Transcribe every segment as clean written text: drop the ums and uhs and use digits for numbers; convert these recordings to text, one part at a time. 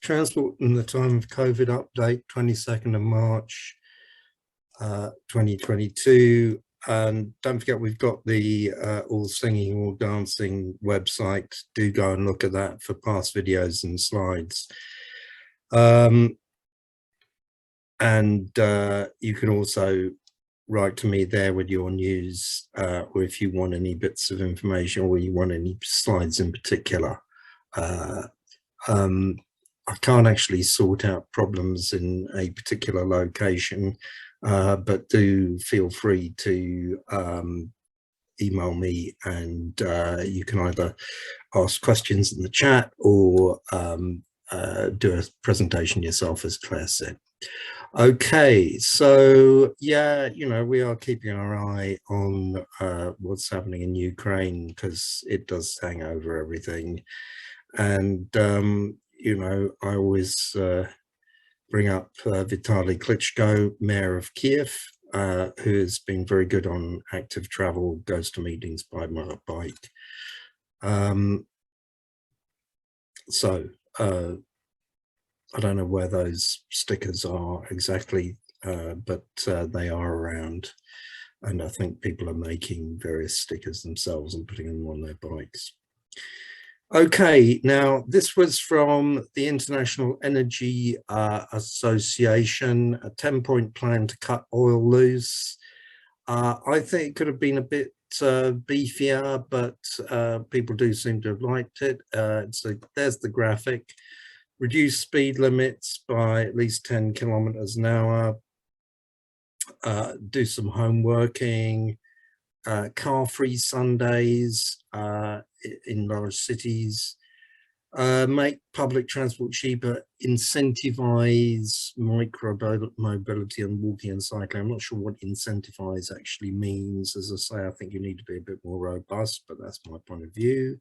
Transport in the time of COVID update, 22nd of March, 2022. And don't forget, we've got the All Singing, All Dancing website. Do go and look at that for past videos and slides. And you can also write to me there with your news, or if you want any bits of information or you want any slides in particular. I can't actually sort out problems in a particular location, but do feel free to email me, and you can either ask questions in the chat or do a presentation yourself, as Claire said. Okay, so yeah, you know, we are keeping our eye on what's happening in Ukraine, because it does hang over everything. And you know, I always bring up Vitaly Klitschko, mayor of Kiev, who has been very good on active travel, goes to meetings by bike. I don't know where those stickers are exactly, but they are around, and I think people are making various stickers themselves and putting them on their bikes. Okay, now this was from the International Energy Association, a 10-point plan to cut oil loose. I think it could have been a bit beefier, but people do seem to have liked it. So there's the graphic. Reduce speed limits by at least 10 kilometers an hour. Do some home working. Car-free Sundays in large cities, make public transport cheaper, incentivize micro mobility and walking and cycling. I'm not sure what incentivize actually means. As I say, I think you need to be a bit more robust, but that's my point of view.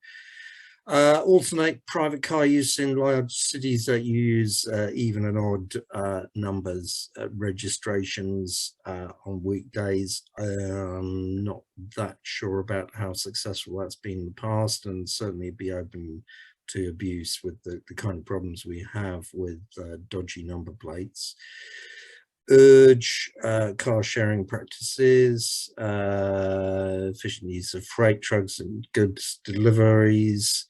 Alternate private car use in large cities that use even and odd numbers, registrations on weekdays. I'm not that sure about how successful that's been in the past, and certainly be open to abuse with the kind of problems we have with dodgy number plates. Urge car sharing practices, efficient use of freight trucks and goods deliveries,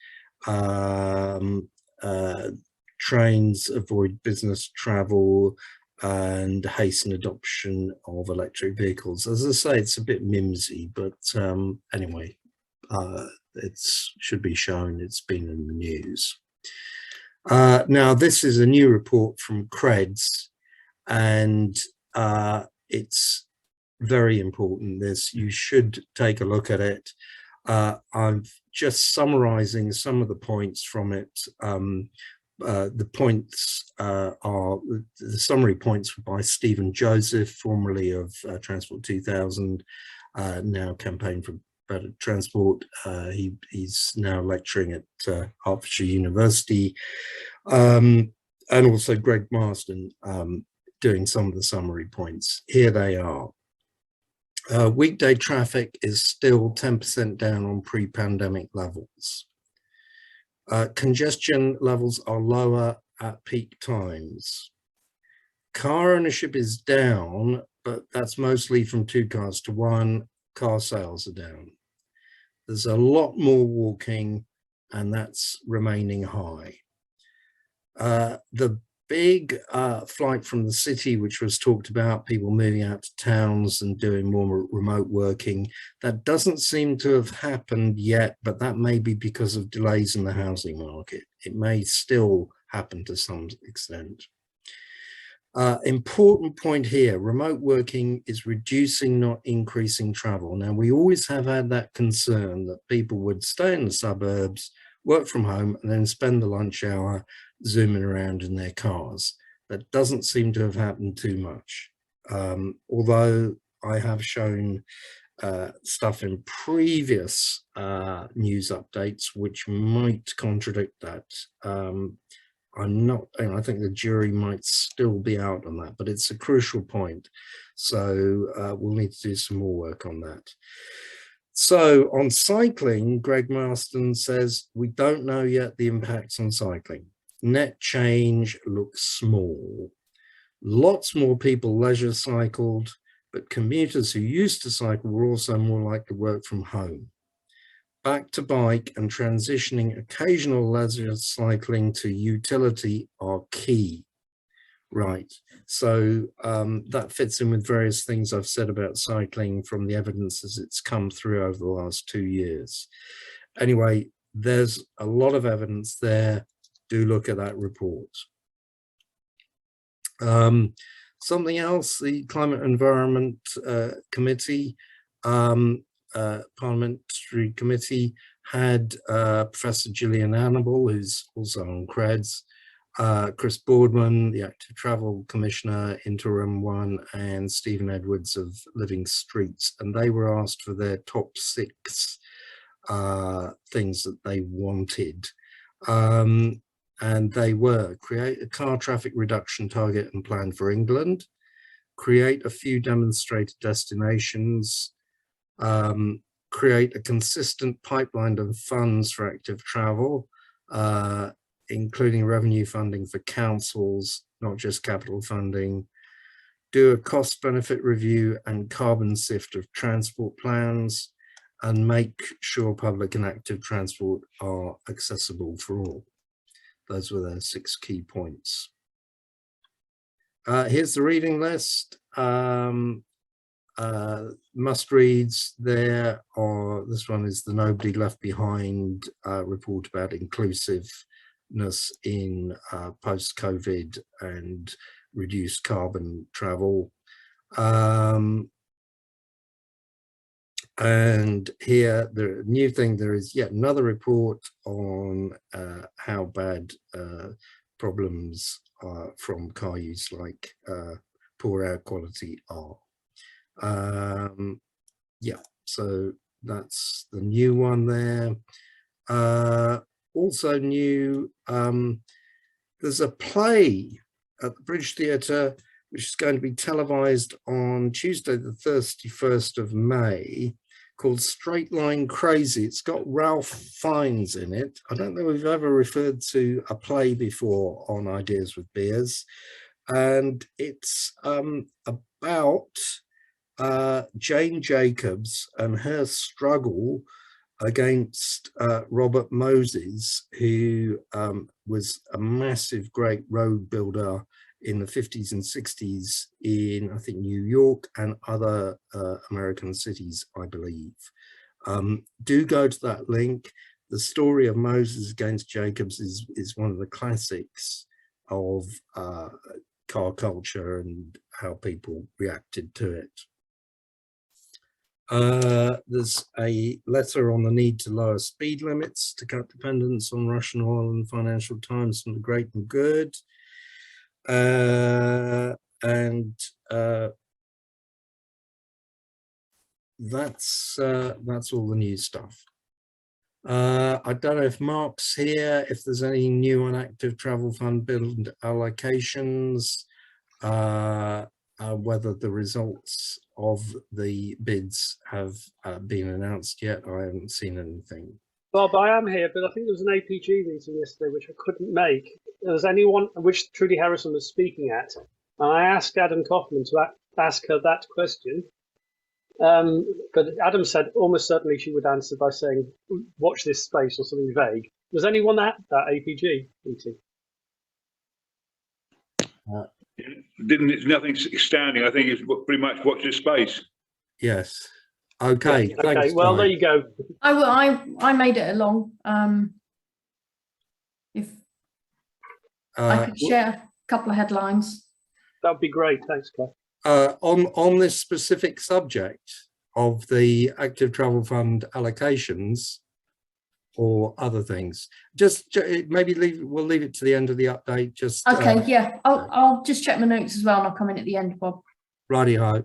trains avoid business travel, and hasten adoption of electric vehicles. As I say, it's a bit mimsy, but anyway, it should be shown. It's been in the news. Now, this is a new report from Creds, and it's very important. You should take a look at it. I'm just summarizing some of the points from it. The points are the summary points by Stephen Joseph, formerly of Transport 2000, now Campaign for Better Transport. He's now lecturing at Hertfordshire University, and also Greg Marsden doing some of the summary points. Here they are. Weekday traffic is still 10% down on pre-pandemic levels. Congestion levels are lower at peak times. Car ownership is down, but that's mostly from 2 cars to 1. Car sales are down. There's a lot more walking, and that's remaining high. The big flight from the city, which was talked about, people moving out to towns and doing more remote working, that doesn't seem to have happened yet, but that may be because of delays in the housing market. It may still happen to some extent. Important point here, remote working is reducing, not increasing travel. Now, we always have had that concern that people would stay in the suburbs, work from home, and then spend the lunch hour zooming around in their cars. That doesn't seem to have happened too much. Although I have shown stuff in previous news updates which might contradict that. I'm not, I think the jury might still be out on that, but it's a crucial point. So we'll need to do some more work on that. So on cycling, Greg Marsden says, we don't know yet the impacts on cycling. net change looks small. Lots more people leisure cycled, but commuters who used to cycle were also more likely to work from home. Back to bike and transitioning occasional leisure cycling to utility are key. Right, so that fits in with various things I've said about cycling from the evidence as it's come through over the last 2 years. Anyway, there's a lot of evidence there. Do look at that report. Something else, the Climate Environment Committee, Parliamentary Committee had Professor Gillian Annable, who's also on CREDS, Chris Boardman, the Active Travel Commissioner, Interim one, and Stephen Edwards of Living Streets, and they were asked for their top 6 things that they wanted. And they were: create a car traffic reduction target and plan for England, create a few demonstrated destinations, create a consistent pipeline of funds for active travel, including revenue funding for councils, not just capital funding, do a cost benefit review and carbon sift of transport plans, and make sure public and active transport are accessible for all. Those were their 6 key points. Here's the reading list. Must reads there are, this one is the Nobody Left Behind report about inclusiveness in post-COVID and reduced carbon travel. And here, the new thing, there is yet another report on how bad problems from car use, like poor air quality, are. Yeah, so that's the new one there. Also new, there's a play at the British Theatre which is going to be televised on Tuesday the 31st of May, called Straight Line Crazy. It's got Ralph Fiennes in it. I don't know if we've ever referred to a play before on Ideas with Beers, and it's about Jane Jacobs and her struggle against Robert Moses, who was a massive, great road builder in the 50s and 60s in, I think, New York and other American cities, I believe. Do go to that link. The story of Moses against Jacobs is one of the classics of car culture and how people reacted to it. There's a letter on the need to lower speed limits to cut dependence on Russian oil and Financial Times from the great and good. And that's all the new stuff. I don't know if Mark's here, if there's any new on active travel fund build allocations, whether the results of the bids have been announced yet. I haven't seen anything. Bob, I am here, but I think there was an APG meeting yesterday which I couldn't make. There's anyone which Trudy Harrison was speaking at, and I asked Adam Kaufman to ask her that question. But Adam said almost certainly she would answer by saying, watch this space, or something vague. Was anyone at that APG meeting? It's nothing standing. I think it's pretty much watch this space. Yes. Okay. Yeah, thanks, okay. Well, Guy. there you go. I made it along. If I could share a couple of headlines. That would be great. Thanks, Claire. On this specific subject of the active travel fund allocations or other things, just maybe we'll leave it to the end of the update. Just okay, yeah, I'll just check my notes as well, and I'll come in at the end, Bob. Righty-ho.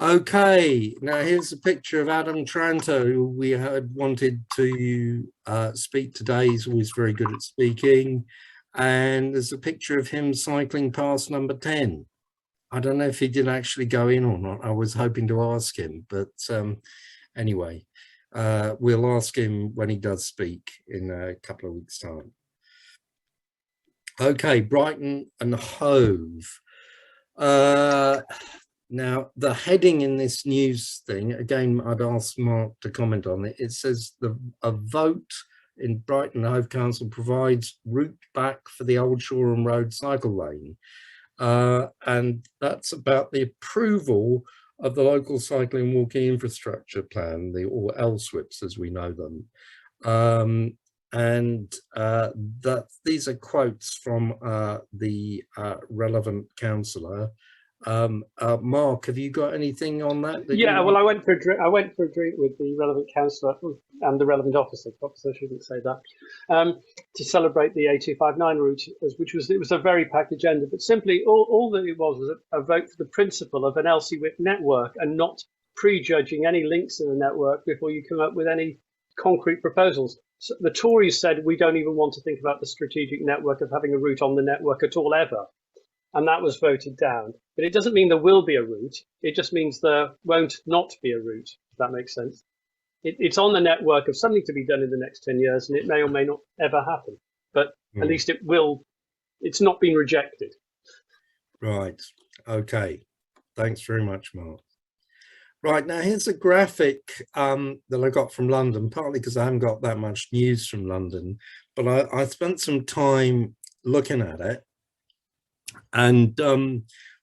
Okay, now here's a picture of Adam Tranter, who we had wanted to speak today. He's always very good at speaking, and there's a picture of him cycling past number 10. I don't know if he did actually go in or not. I was hoping to ask him, but anyway, we'll ask him when he does speak in a couple of weeks' time. Okay, Brighton and Hove. Now, the heading in this news thing, again, I'd ask Mark to comment on it. It says a vote in Brighton and Hove Council provides route back for the Old Shoreham Road cycle lane. And that's about the approval of the local cycling and walking infrastructure plan, or LSWIPs as we know them. These are quotes from the relevant councillor. Mark, have you got anything on that? Yeah, well, I went for a drink with the relevant councillor and the relevant officer. Perhaps I shouldn't say that. To celebrate the A259 route, it was a very packed agenda. But simply, all that it was a vote for the principle of an LCWIP network and not prejudging any links in the network before you come up with any concrete proposals. So the Tories said we don't even want to think about the strategic network of having a route on the network at all ever. And that was voted down. But it doesn't mean there will be a route. It just means there won't not be a route, if that makes sense. It's on the network of something to be done in the next 10 years, and it may or may not ever happen. But at least it will. It's not been rejected. Right. Okay. Thanks very much, Mark. Right, now here's a graphic that I got from London, partly because I haven't got that much news from London, but I spent some time looking at it. And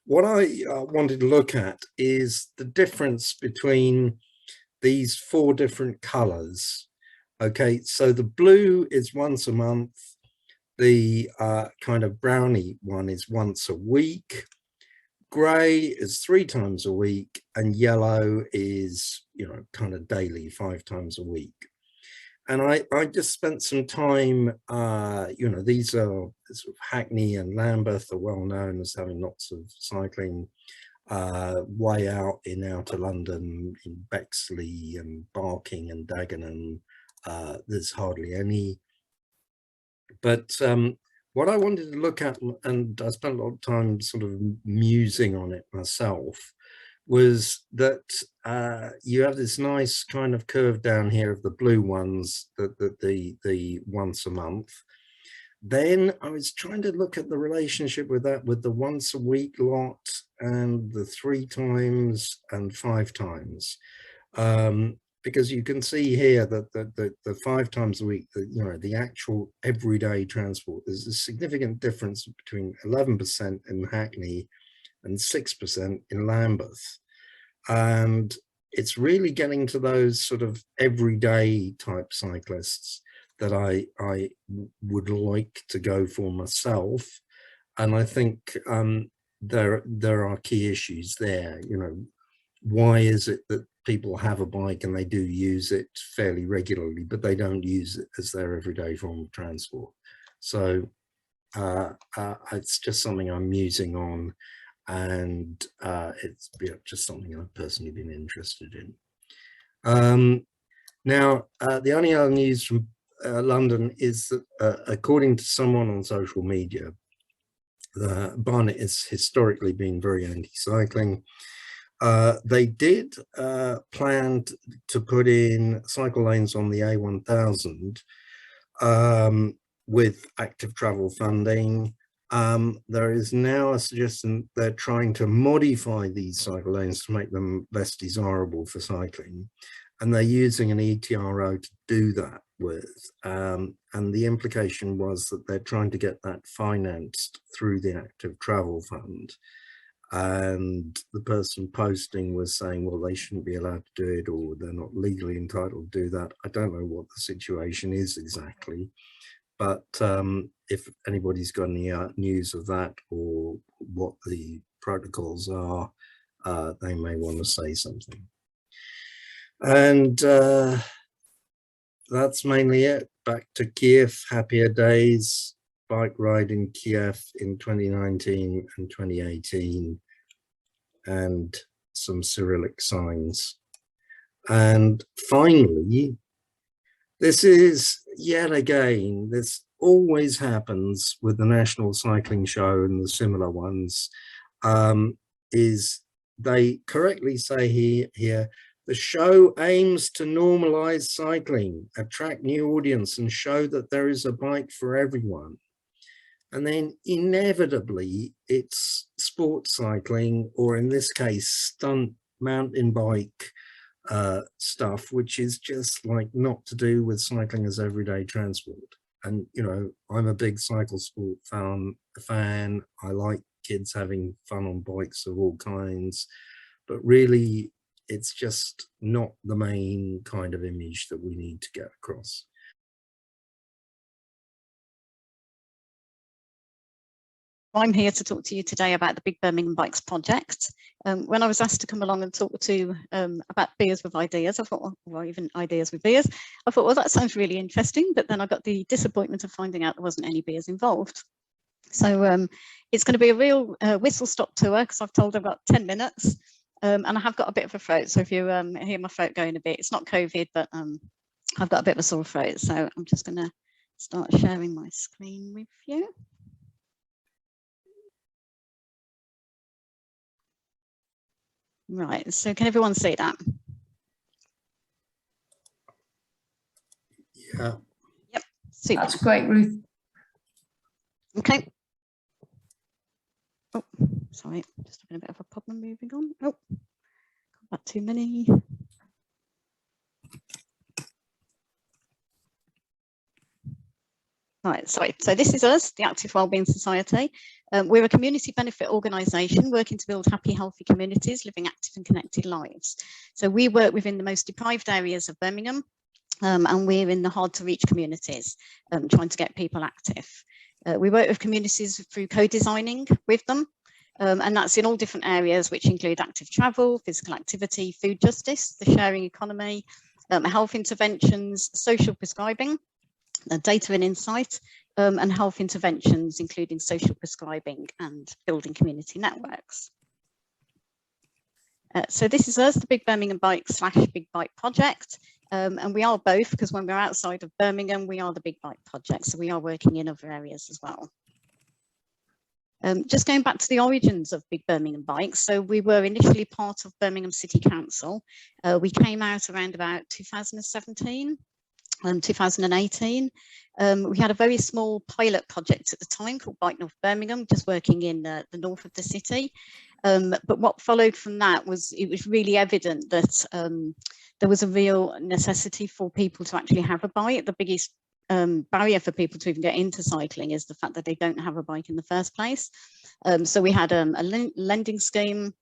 what I wanted to look at is the difference between these 4 different colors. Okay, so the blue is once a month, the kind of browny one is once a week, grey is 3 times a week, and yellow is, kind of daily, 5 times a week. And I just spent some time, these are sort of Hackney and Lambeth are well known as having lots of cycling way out in outer London, in Bexley and Barking and Dagenham. There's hardly any. But what I wanted to look at, and I spent a lot of time sort of musing on it myself, was that you have this nice kind of curve down here of the blue ones, the once a month. Then I was trying to look at the relationship with that, with the once a week lot and the 3 times and 5 times. Because you can see here that the 5 times a week, the actual everyday transport, there's a significant difference between 11% in Hackney and 6% in Lambeth. And it's really getting to those sort of everyday type cyclists that I would like to go for myself. And I think there are key issues there. Why is it that people have a bike and they do use it fairly regularly, but they don't use it as their everyday form of transport? So it's just something I'm musing on, and it's just something I've personally been interested in. Now, the only other news from London is that according to someone on social media, Barnet has historically been very anti-cycling. They did plan to put in cycle lanes on the A1000 with active travel funding. There is now a suggestion they're trying to modify these cycle lanes to make them less desirable for cycling, and they're using an ETRO to do that with. And the implication was that they're trying to get that financed through the active travel fund. And the person posting was saying, well, they shouldn't be allowed to do it, or they're not legally entitled to do that. I don't know what the situation is exactly, but if anybody's got any news of that or what the protocols are, they may want to say something. And that's mainly it. Back to Kiev, happier days. Bike ride in Kiev in 2019 and 2018, and some Cyrillic signs. And finally, this is yet again, this always happens with the National Cycling Show and the similar ones, is they correctly say here, the show aims to normalize cycling, attract new audience, and show that there is a bike for everyone. And then inevitably it's sports cycling, or in this case, stunt mountain bike stuff, which is just like not to do with cycling as everyday transport. And, you know, I'm a big cycle sport fan. I like kids having fun on bikes of all kinds, but really it's just not the main kind of image that we need to get across. I'm here to talk to you today about the Big Birmingham Bikes project. When I was asked to come along and talk to about beers with ideas, I thought, well, even ideas with beers, I thought, well, that sounds really interesting. But then I got the disappointment of finding out there wasn't any beers involved. So it's going to be a real whistle-stop tour, because I've told I've got 10 minutes, and I have got a bit of a throat. So if you hear my throat going a bit, it's not COVID, but I've got a bit of a sore throat. So I'm just going to start sharing my screen with you. Right, so can everyone see that? Yeah. Yep, super. That's great, Ruth. Okay. Oh, sorry, just having a bit of a problem moving on. Oh, got too many. Right, sorry. So this is us, the Active Wellbeing Society. We're a community benefit organisation working to build happy, healthy communities, living active and connected lives. So we work within the most deprived areas of Birmingham, and we're in the hard to reach communities, trying to get people active. We work with communities through co-designing with them, and that's in all different areas, which include active travel, physical activity, food justice, the sharing economy, health interventions, social prescribing, data and insight, and health interventions, including social prescribing and building community networks. So this is us, the Big Birmingham Bike / Big Bike project. And we are both, because when we're outside of Birmingham, we are the Big Bike project. So we are working in other areas as well. Just going back to the origins of Big Birmingham Bike. So we were initially part of Birmingham City Council. We came out around about 2017. 2018. We had a very small pilot project at the time called Bike North Birmingham, just working in the north of the city. But what followed from that was, it was really evident that there was a real necessity for people to actually have a bike. The biggest barrier for people to even get into cycling is the fact that they don't have a bike in the first place. So we had a lending scheme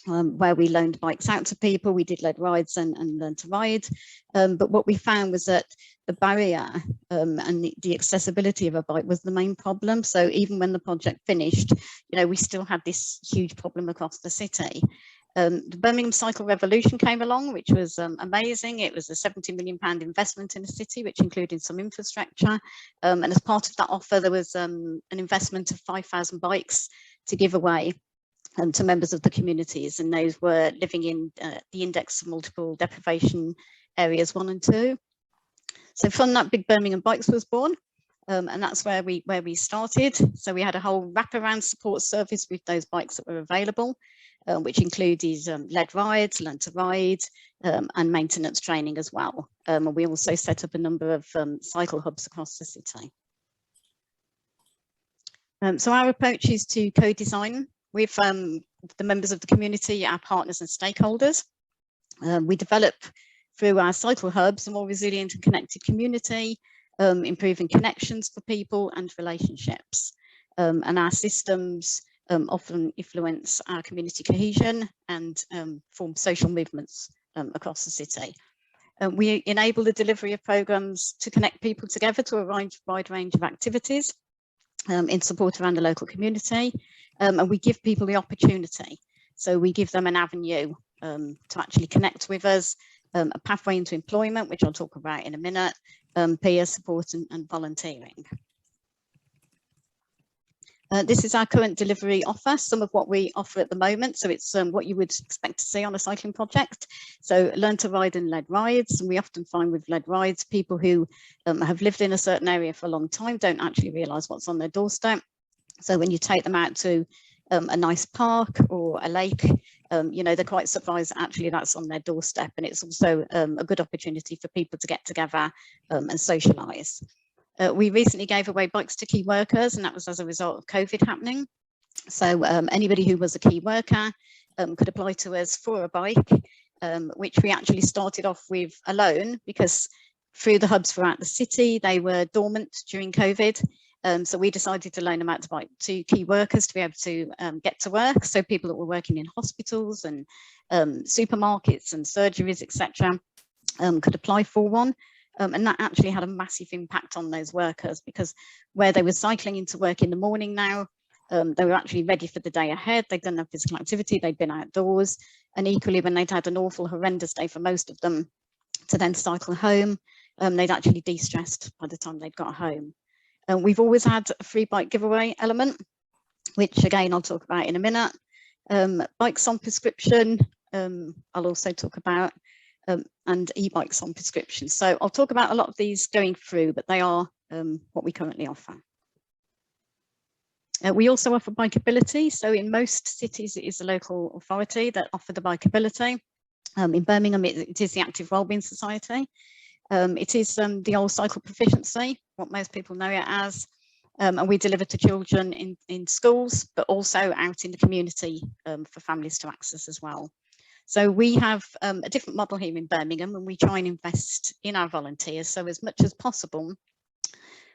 where we loaned bikes out to people. We did lead rides and learn to ride. But what we found was that the barrier and the accessibility of a bike was the main problem. So even when the project finished, you know, we still had this huge problem across the city. The Birmingham Cycle Revolution came along, which was amazing. It was a £70 million investment in the city, which included some infrastructure. And as part of that offer, there was an investment of 5,000 bikes to give away to members of the communities, and those were living in the index of multiple deprivation areas 1 and 2. So from that, Big Birmingham Bikes was born, and that's where we started. So we had a whole wraparound support service with those bikes that were available, which included lead rides, learn to ride, and maintenance training as well. And we also set up a number of cycle hubs across the city. So our approach is to co-design with the members of the community, our partners and stakeholders. We develop through our cycle hubs a more resilient and connected community, improving connections for people and relationships. And our systems often influence our community cohesion and form social movements across the city. We enable the delivery of programmes to connect people together to a wide range of activities in support around the local community. And we give people the opportunity. So we give them an avenue to actually connect with us, a pathway into employment, which I'll talk about in a minute, peer support and volunteering. This is our current delivery offer, some of what we offer at the moment. So it's what you would expect to see on a cycling project. So learn to ride and lead rides. And we often find with lead rides, people who have lived in a certain area for a long time don't actually realise what's on their doorstep. So when you take them out to a nice park or a lake, you know, they're quite surprised that actually that's on their doorstep. And it's also a good opportunity for people to get together and socialise. We recently gave away bikes to key workers, and that was as a result of COVID happening. So anybody who was a key worker could apply to us for a bike, which we actually started off with a loan, because through the hubs throughout the city, they were dormant during COVID. So we decided to loan them out to key workers to be able to get to work. So people that were working in hospitals and supermarkets and surgeries, etc., could apply for one. And that actually had a massive impact on those workers, because where they were cycling into work in the morning now, they were actually ready for the day ahead. They'd done their physical activity, they'd been outdoors, and equally when they'd had an awful, horrendous day for most of them, to then cycle home, they'd actually de-stressed by the time they'd got home. We've always had a free bike giveaway element, which again I'll talk about in a minute. Bikes on prescription, I'll also talk about, and e-bikes on prescription. So I'll talk about a lot of these going through, but they are what we currently offer. We also offer bikeability. So in most cities, it is the local authority that offer the bikeability. In Birmingham, it is the Active Wellbeing Society. It is the old cycle proficiency, what most people know it as, and we deliver to children in schools, but also out in the community for families to access as well. So we have a different model here in Birmingham, and we try and invest in our volunteers. So as much as possible,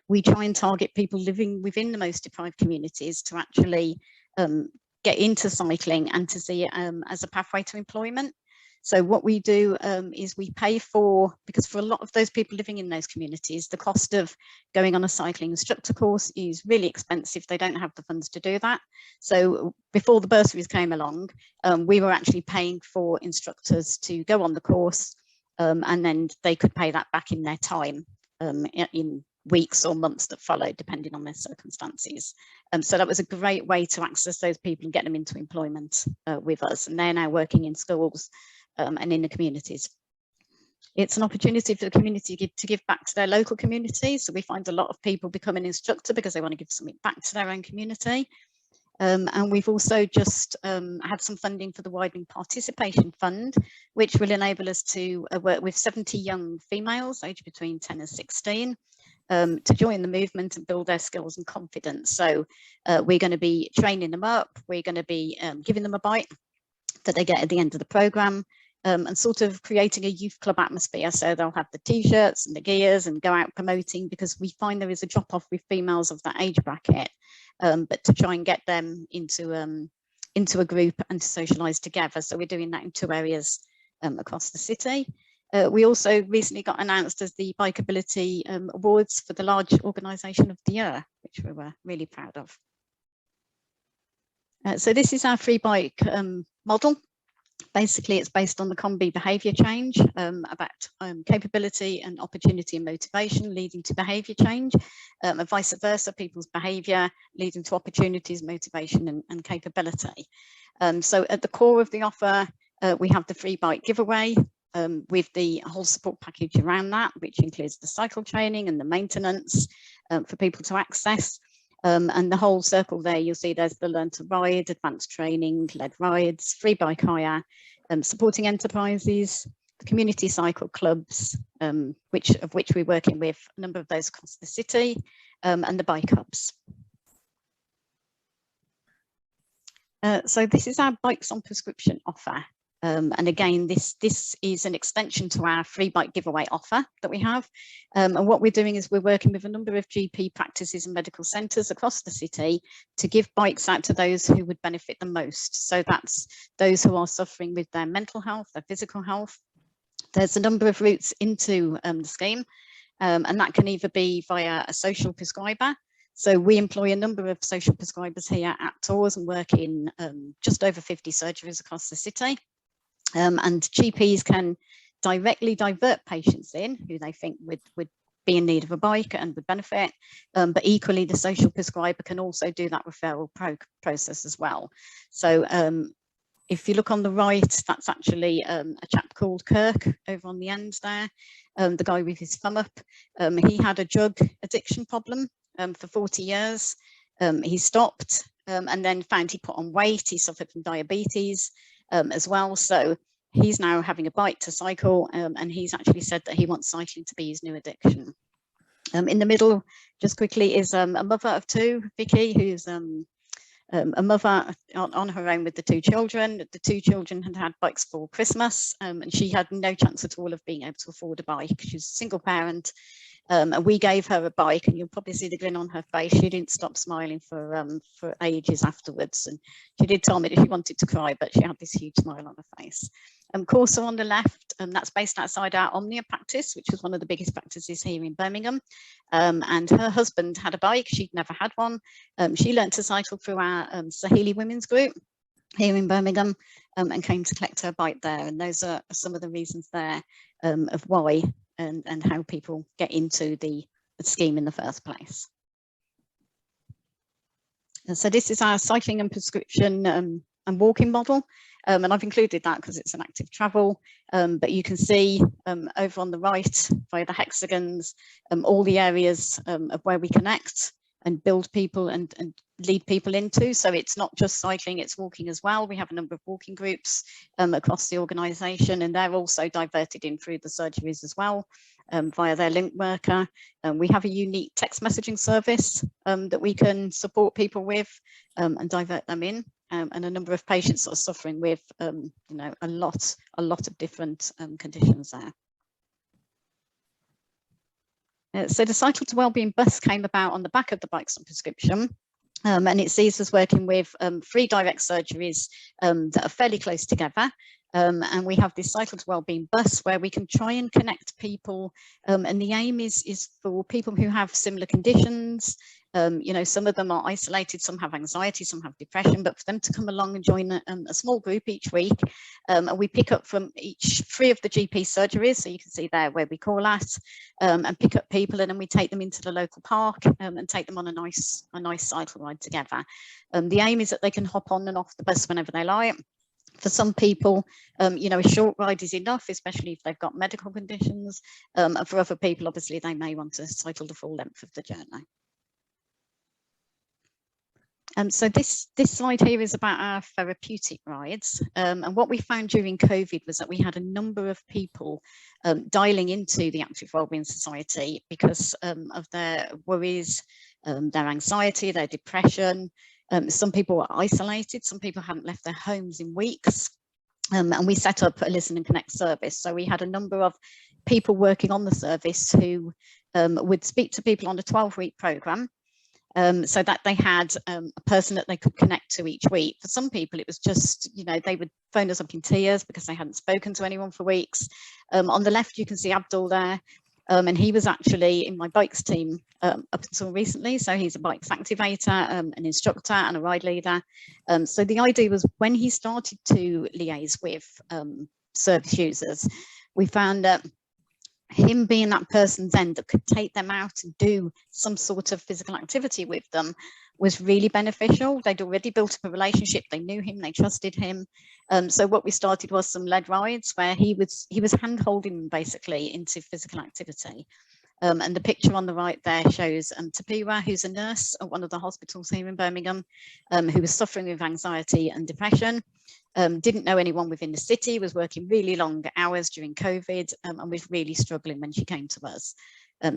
we try and target people living within the most deprived communities to actually get into cycling and to see it as a pathway to employment. So what we do is we pay for, because for a lot of those people living in those communities, the cost of going on a cycling instructor course is really expensive. They don't have the funds to do that. So before the bursaries came along, we were actually paying for instructors to go on the course, and then they could pay that back in their time, in weeks or months that followed, depending on their circumstances. So that was a great way to access those people and get them into employment with us. And they're now working in schools and in the communities. It's an opportunity for the community to give back to their local communities. So we find a lot of people become an instructor because they want to give something back to their own community. And we've also just had some funding for the Widening Participation Fund, which will enable us to work with 70 young females aged between 10 and 16 to join the movement and build their skills and confidence. So we're going to be training them up, we're going to be giving them a bike that they get at the end of the programme, and sort of creating a youth club atmosphere. So they'll have the t-shirts and the gears and go out promoting, because we find there is a drop off with females of that age bracket, but to try and get them into a group and to socialise together. So we're doing that in 2 areas across the city. We also recently got announced as the Bikeability Awards for the Large Organisation of the Year, which we were really proud of. So this is our free bike model. Basically, it's based on the COMBI behaviour change, about capability and opportunity and motivation leading to behaviour change, and vice versa, people's behaviour leading to opportunities, motivation and capability. So at the core of the offer, we have the free bike giveaway, with the whole support package around that, which includes the cycle training and the maintenance for people to access. And the whole circle there, you'll see there's the Learn to Ride, advanced training, led rides, free bike hire, supporting enterprises, the community cycle clubs, which we're working with a number of those across the city, and the bike hubs. So this is our bikes on prescription offer. And again, this is an extension to our free bike giveaway offer that we have. And what we're doing is we're working with a number of GP practices and medical centres across the city to give bikes out to those who would benefit the most. So that's those who are suffering with their mental health, their physical health. There's a number of routes into the scheme, and that can either be via a social prescriber. So we employ a number of social prescribers here at TORS and work in just over 50 surgeries across the city. And GPs can directly divert patients in who they think would be in need of a bike and would benefit, but equally the social prescriber can also do that referral process as well. So if you look on the right, that's actually a chap called Kirk over on the end there, the guy with his thumb up. He had a drug addiction problem for 40 years. He stopped and then found he put on weight. He suffered from diabetes as well. So he's now having a bike to cycle, and he's actually said that he wants cycling to be his new addiction. In the middle, just quickly, is a mother of two, Vicky, who's a mother on her own with the two children. The two children had bikes for Christmas, and she had no chance at all of being able to afford a bike. She's a single parent, and we gave her a bike, and you'll probably see the grin on her face. She didn't stop smiling for ages afterwards, and she did tell me that she wanted to cry, but she had this huge smile on her face. Corsa on the left, that's based outside our Omnia practice, which is one of the biggest practices here in Birmingham. And her husband had a bike, she'd never had one. She learned to cycle through our Saheli women's group here in Birmingham, and came to collect her bike there. And those are some of the reasons there of why and how people get into the scheme in the first place. And so this is our cycling and prescription and walking model. And I've included that because it's an active travel, but you can see over on the right via the hexagons, all the areas of where we connect and build people and lead people into. So it's not just cycling, it's walking as well. We have a number of walking groups across the organisation, and they're also diverted in through the surgeries as well via their link worker. We have a unique text messaging service that we can support people with and divert them in. And a number of patients are suffering with, you know, a lot of different conditions there. So the Cycle to Wellbeing bus came about on the back of the Bikes on Prescription, and it sees us working with 3 direct surgeries that are fairly close together. And we have this Cycle to Wellbeing bus where we can try and connect people, and the aim is for people who have similar conditions. You know, some of them are isolated, some have anxiety, some have depression, but for them to come along and join a small group each week. And we pick up from each 3 of the GP surgeries, so you can see there where we call at, and pick up people, and then we take them into the local park and take them on a nice cycle ride together. The aim is that they can hop on and off the bus whenever they like. For some people, you know, a short ride is enough, especially if they've got medical conditions. And for other people, obviously, they may want to cycle the full length of the journey. So this slide here is about our therapeutic rides. And what we found during COVID was that we had a number of people dialing into the Active Wellbeing Society because of their worries, their anxiety, their depression. Some people were isolated, some people hadn't left their homes in weeks. And we set up a listen and connect service. So we had a number of people working on the service who would speak to people on a 12-week programme. So that they had a person that they could connect to each week. For some people, it was just, you know, they would phone us up in tears because they hadn't spoken to anyone for weeks. On the left, you can see Abdul there, and he was actually in my bikes team up until recently. So he's a bikes activator, an instructor and a ride leader. So the idea was when he started to liaise with service users, we found that him being that person then that could take them out and do some sort of physical activity with them was really beneficial. They'd already built up a relationship, they knew him, they trusted him. So what we started was some lead rides where he was hand-holding them basically into physical activity. And the picture on the right there shows Tapira, who's a nurse at one of the hospitals here in Birmingham, who was suffering with anxiety and depression. Didn't know anyone within the city, was working really long hours during COVID, and was really struggling when she came to us.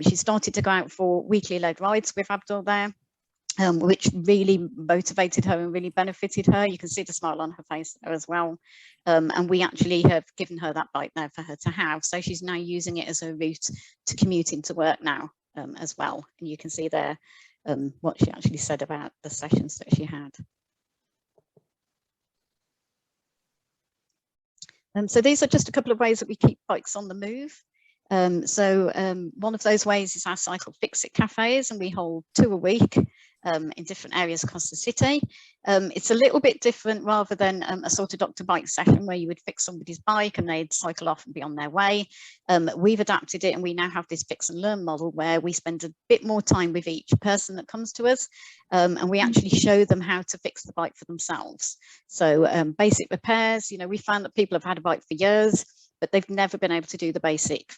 She started to go out for weekly led rides with Abdul there, which really motivated her and really benefited her. You can see the smile on her face there as well. And we actually have given her that bike there for her to have. So she's now using it as a route to commute into work now as well. And you can see there what she actually said about the sessions that she had. So these are just a couple of ways that we keep bikes on the move. One of those ways is our Cycle Fix It cafes, and we hold 2 a week in different areas across the city. It's a little bit different rather than a sort of Dr. Bike session where you would fix somebody's bike and they'd cycle off and be on their way. We've adapted it, and we now have this fix and learn model where we spend a bit more time with each person that comes to us, and we actually show them how to fix the bike for themselves. So basic repairs, you know, we found that people have had a bike for years, but they've never been able to do the basic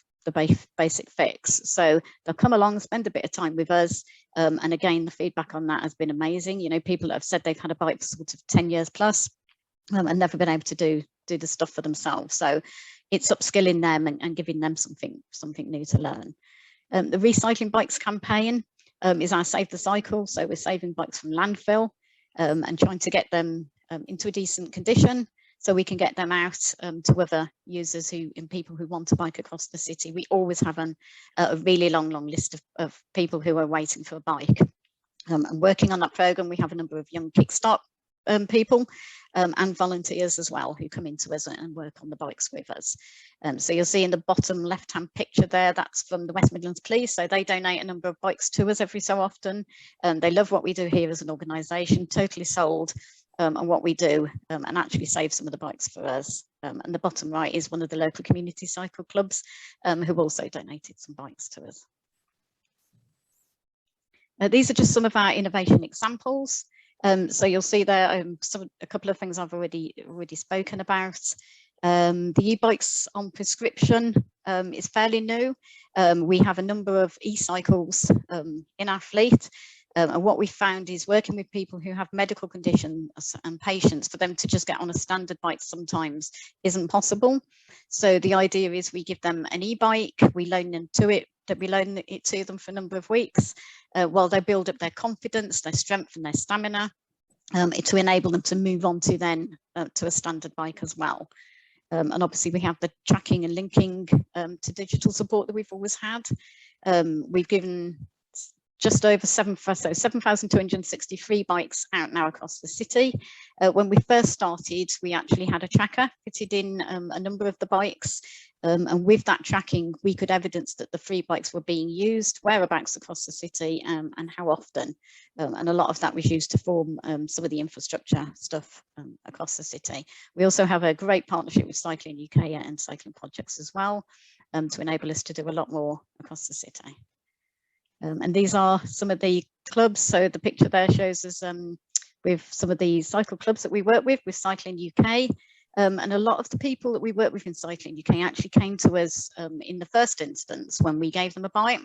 fix. So they'll come along, spend a bit of time with us, and again, the feedback on that has been amazing. You know, people that have said they've had a bike for sort of 10 years plus and never been able to do the stuff for themselves. So it's upskilling them and giving them something new to learn. The Recycling Bikes campaign is our Save the Cycle. So we're saving bikes from landfill and trying to get them into a decent condition so we can get them out to other users and people who want to bike across the city. We always have a really long list of people who are waiting for a bike. And working on that programme, we have a number of young Kickstart people and volunteers as well who come into us and work on the bikes with us. So you'll see in the bottom left-hand picture there, that's from the West Midlands Police. So they donate a number of bikes to us every so often. They love what we do here as an organisation, totally sold on what we do, and actually save some of the bikes for us. And the bottom right is one of the local community cycle clubs who also donated some bikes to us. These are just some of our innovation examples. So you'll see there a couple of things I've already spoken about. The e-bikes on prescription is fairly new. We have a number of e-cycles in our fleet. And what we found is working with people who have medical conditions and patients, for them to just get on a standard bike sometimes isn't possible. So the idea is we give them an e-bike, we loan it to them for a number of weeks while they build up their confidence, their strength and their stamina to enable them to move on to then to a standard bike as well. And obviously we have the tracking and linking to digital support that we've always had. We've given just over 7,263 bikes out now across the city. When we first started, we actually had a tracker fitted in a number of the bikes. And with that tracking, we could evidence that the free bikes were being used, whereabouts across the city and how often. And a lot of that was used to form some of the infrastructure stuff across the city. We also have a great partnership with Cycling UK and Cycling Projects as well to enable us to do a lot more across the city. And these are some of the clubs. So the picture there shows us with some of the cycle clubs that we work with Cycling UK. And a lot of the people that we work with in Cycling UK actually came to us in the first instance when we gave them a bike.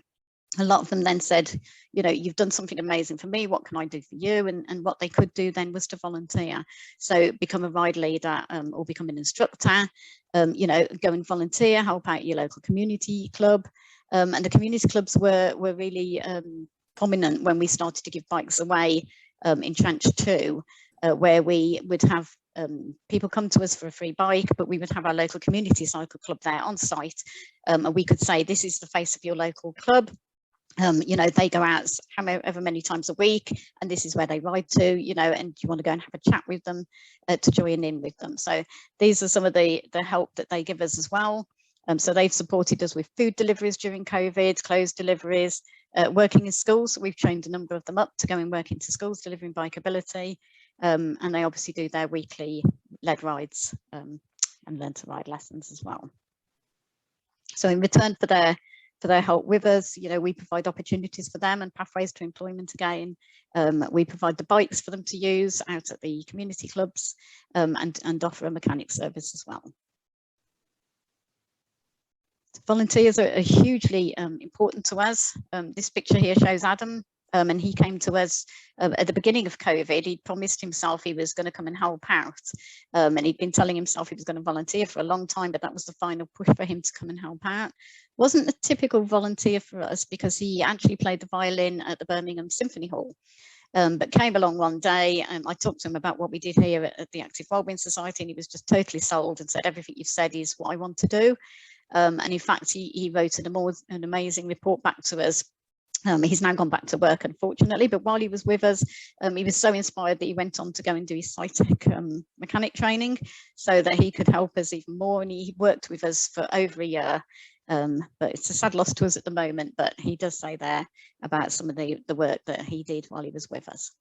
A lot of them then said, you know, you've done something amazing for me, what can I do for you? And what they could do then was to volunteer. So become a ride leader or become an instructor, you know, go and volunteer, help out your local community club. And the community clubs were really prominent when we started to give bikes away in Trench 2, where we would have people come to us for a free bike, but we would have our local community cycle club there on site. And we could say, this is the face of your local club. You know, they go out however many times a week, and this is where they ride to, you know, and you want to go and have a chat with them to join in with them. So these are some of the help that they give us as well. So they've supported us with food deliveries during COVID, clothes deliveries, working in schools. So we've trained a number of them up to go and work into schools delivering bikeability. And they obviously do their weekly lead rides and learn to ride lessons as well. So in return for their help with us, you know, we provide opportunities for them and pathways to employment again. We provide the bikes for them to use out at the community clubs and offer a mechanic service as well. Volunteers are hugely important to us. This picture here shows Adam, and he came to us at the beginning of COVID. He'd promised himself he was going to come and help out, and he'd been telling himself he was going to volunteer for a long time, but that was the final push for him to come and help out. Wasn't a typical volunteer for us because he actually played the violin at the Birmingham Symphony Hall. But came along one day and I talked to him about what we did here at the Active Wellbeing Society, and he was just totally sold and said, everything you've said is what I want to do. And in fact, he wrote an amazing report back to us. He's now gone back to work, unfortunately, but while he was with us, he was so inspired that he went on to go and do his Cytec mechanic training so that he could help us even more. And he worked with us for over a year. But it's a sad loss to us at the moment, but he does say there about some of the work that he did while he was with us.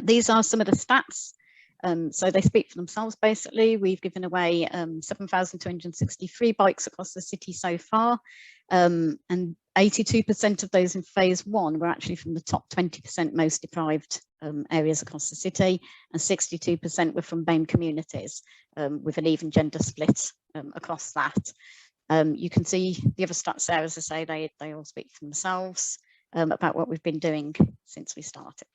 These are some of the stats. So they speak for themselves, basically. We've given away 7,263 bikes across the city so far, and 82% of those in phase 1 were actually from the top 20% most deprived areas across the city, and 62% were from BAME communities, with an even gender split across that. You can see the other stats there, as I say, they all speak for themselves about what we've been doing since we started.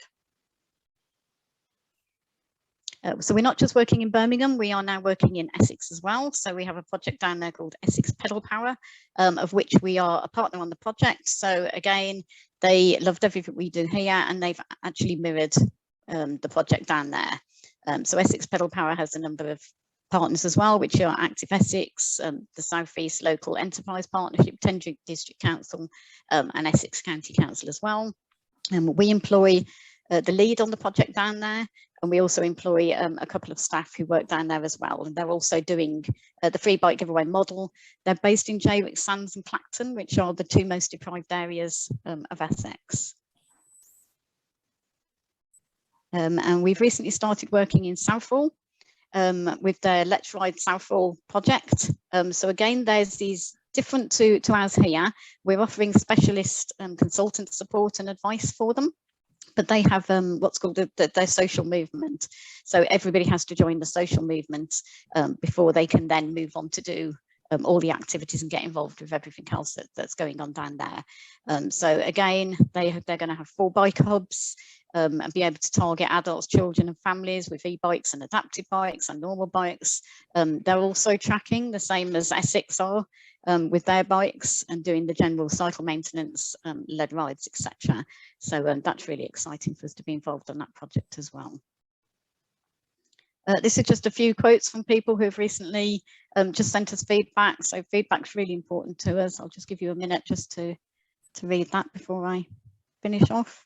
So we're not just working in Birmingham, we are now working in Essex as well. So we have a project down there called Essex Pedal Power, of which we are a partner on the project. So again, they loved everything we do here, and they've actually mirrored the project down there. So Essex Pedal Power has a number of partners as well, which are Active Essex, the South East Local Enterprise Partnership, Tendring District Council, and Essex County Council as well. We employ the lead on the project down there, and we also employ a couple of staff who work down there as well. And they're also doing the free bike giveaway model. They're based in Jaywick Sands and Clacton, which are the two most deprived areas of Essex. And we've recently started working in Southall with their Let's Ride Southall project. So again, there's these different to ours here. We're offering specialist consultant support and advice for them. But they have what's called their social movement. So everybody has to join the social movement before they can then move on to do all the activities and get involved with everything else that's going on down there. So again, they're going to have 4 bike hubs and be able to target adults, children and families with e-bikes and adaptive bikes and normal bikes. They're also tracking the same as Essex are with their bikes and doing the general cycle maintenance, led rides, etc. So that's really exciting for us to be involved on that project as well. This is just a few quotes from people who have recently just sent us feedback. So feedback's really important to us. I'll just give you a minute just to read that before I finish off.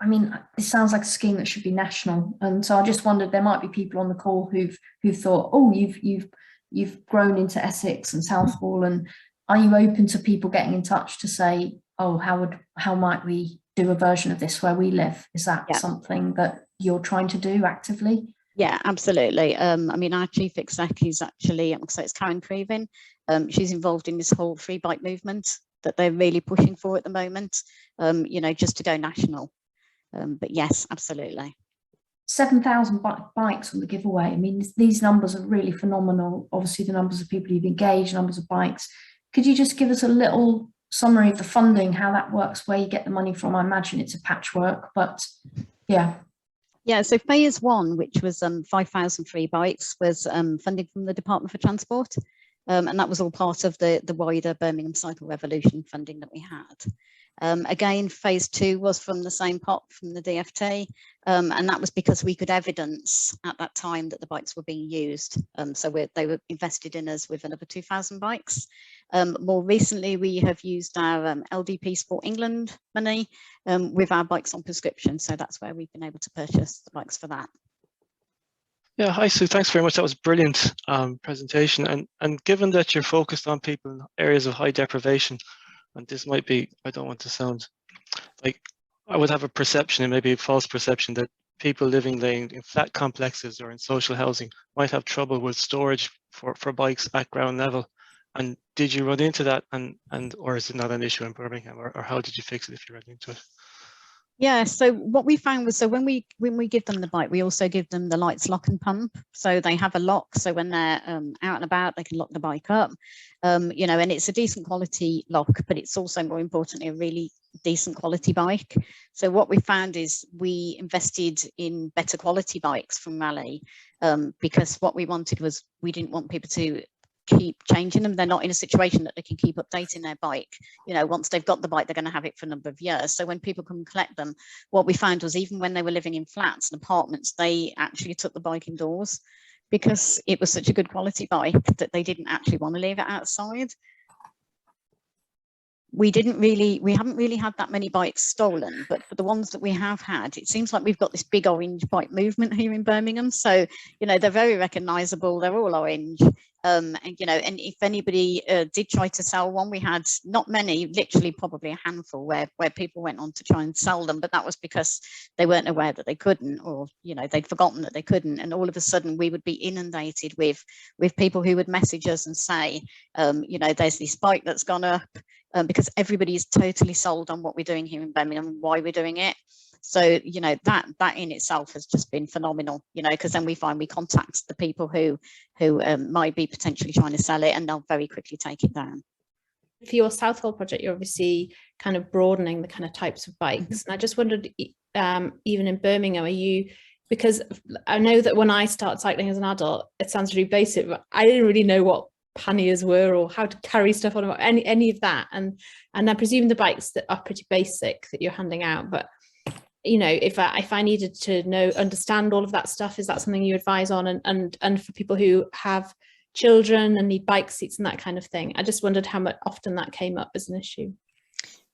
I mean, it sounds like a scheme that should be national, and so I just wondered, there might be people on the call who've thought, oh, you've grown into Essex and Southall, and are you open to people getting in touch to say, oh, how might we do a version of this where we live? Is that something that you're trying to do actively? Yeah, absolutely. I mean, our chief exec is actually, so it's Karen Creevin. She's involved in this whole free bike movement that they're really pushing for at the moment, you know, just to go national. But yes, absolutely. 7,000 bikes on the giveaway. I mean, these numbers are really phenomenal. Obviously, the numbers of people you've engaged, numbers of bikes. Could you just give us a little summary of the funding, how that works, where you get the money from? I imagine it's a patchwork, but yeah. Yeah, so phase 1, which was 5,000 free bikes, was funding from the Department for Transport. And that was all part of the wider Birmingham Cycle Revolution funding that we had. Again, phase 2 was from the same pot from the DFT, and that was because we could evidence at that time that the bikes were being used. So they were invested in us with another 2,000 bikes. More recently, we have used our LDP Sport England money with our bikes on prescription. So that's where we've been able to purchase the bikes for that. Yeah, hi Sue, thanks very much. That was a brilliant presentation. And given that you're focused on people in areas of high deprivation, and this might be, I don't want to sound like, I would have a perception, and maybe a false perception, that people living in flat complexes or in social housing might have trouble with storage for bikes at ground level. And did you run into that, or is it not an issue in Birmingham, or how did you fix it if you ran into it? Yeah, so what we found was, so when we give them the bike, we also give them the lights, lock and pump. So they have a lock, so when they're out and about, they can lock the bike up, you know, and it's a decent quality lock, but it's also, more importantly, a really decent quality bike. So what we found is we invested in better quality bikes from Raleigh, because what we wanted was, we didn't want people to keep changing them. They're not in a situation that they can keep updating their bike. You know, once they've got the bike, they're going to have it for a number of years. So when people come and collect them, what we found was, even when they were living in flats and apartments, they actually took the bike indoors because it was such a good quality bike that they didn't actually want to leave it outside. We haven't really had that many bikes stolen, but for the ones that we have had, it seems like we've got this big orange bike movement here in Birmingham. So, you know, they're very recognizable. They're all orange. And, you know, and if anybody did try to sell one, we had not many, literally probably a handful where people went on to try and sell them, but that was because they weren't aware that they couldn't, or, you know, they'd forgotten that they couldn't. And all of a sudden we would be inundated with people who would message us and say, you know, there's this bike that's gone up, because everybody is totally sold on what we're doing here in Birmingham and why we're doing it. So, you know, that in itself has just been phenomenal, you know, because then we contact the people who might be potentially trying to sell it, and they'll very quickly take it down. For your Southall project, you're obviously kind of broadening the kind of types of bikes. And I just wondered, even in Birmingham, are you, because I know that when I started cycling as an adult, it sounds really basic, but I didn't really know what panniers were or how to carry stuff on, any of that. And I presume the bikes that are pretty basic that you're handing out, but you know, if I needed to understand all of that stuff, is that something you advise on? And for people who have children and need bike seats and that kind of thing, I just wondered how often that came up as an issue.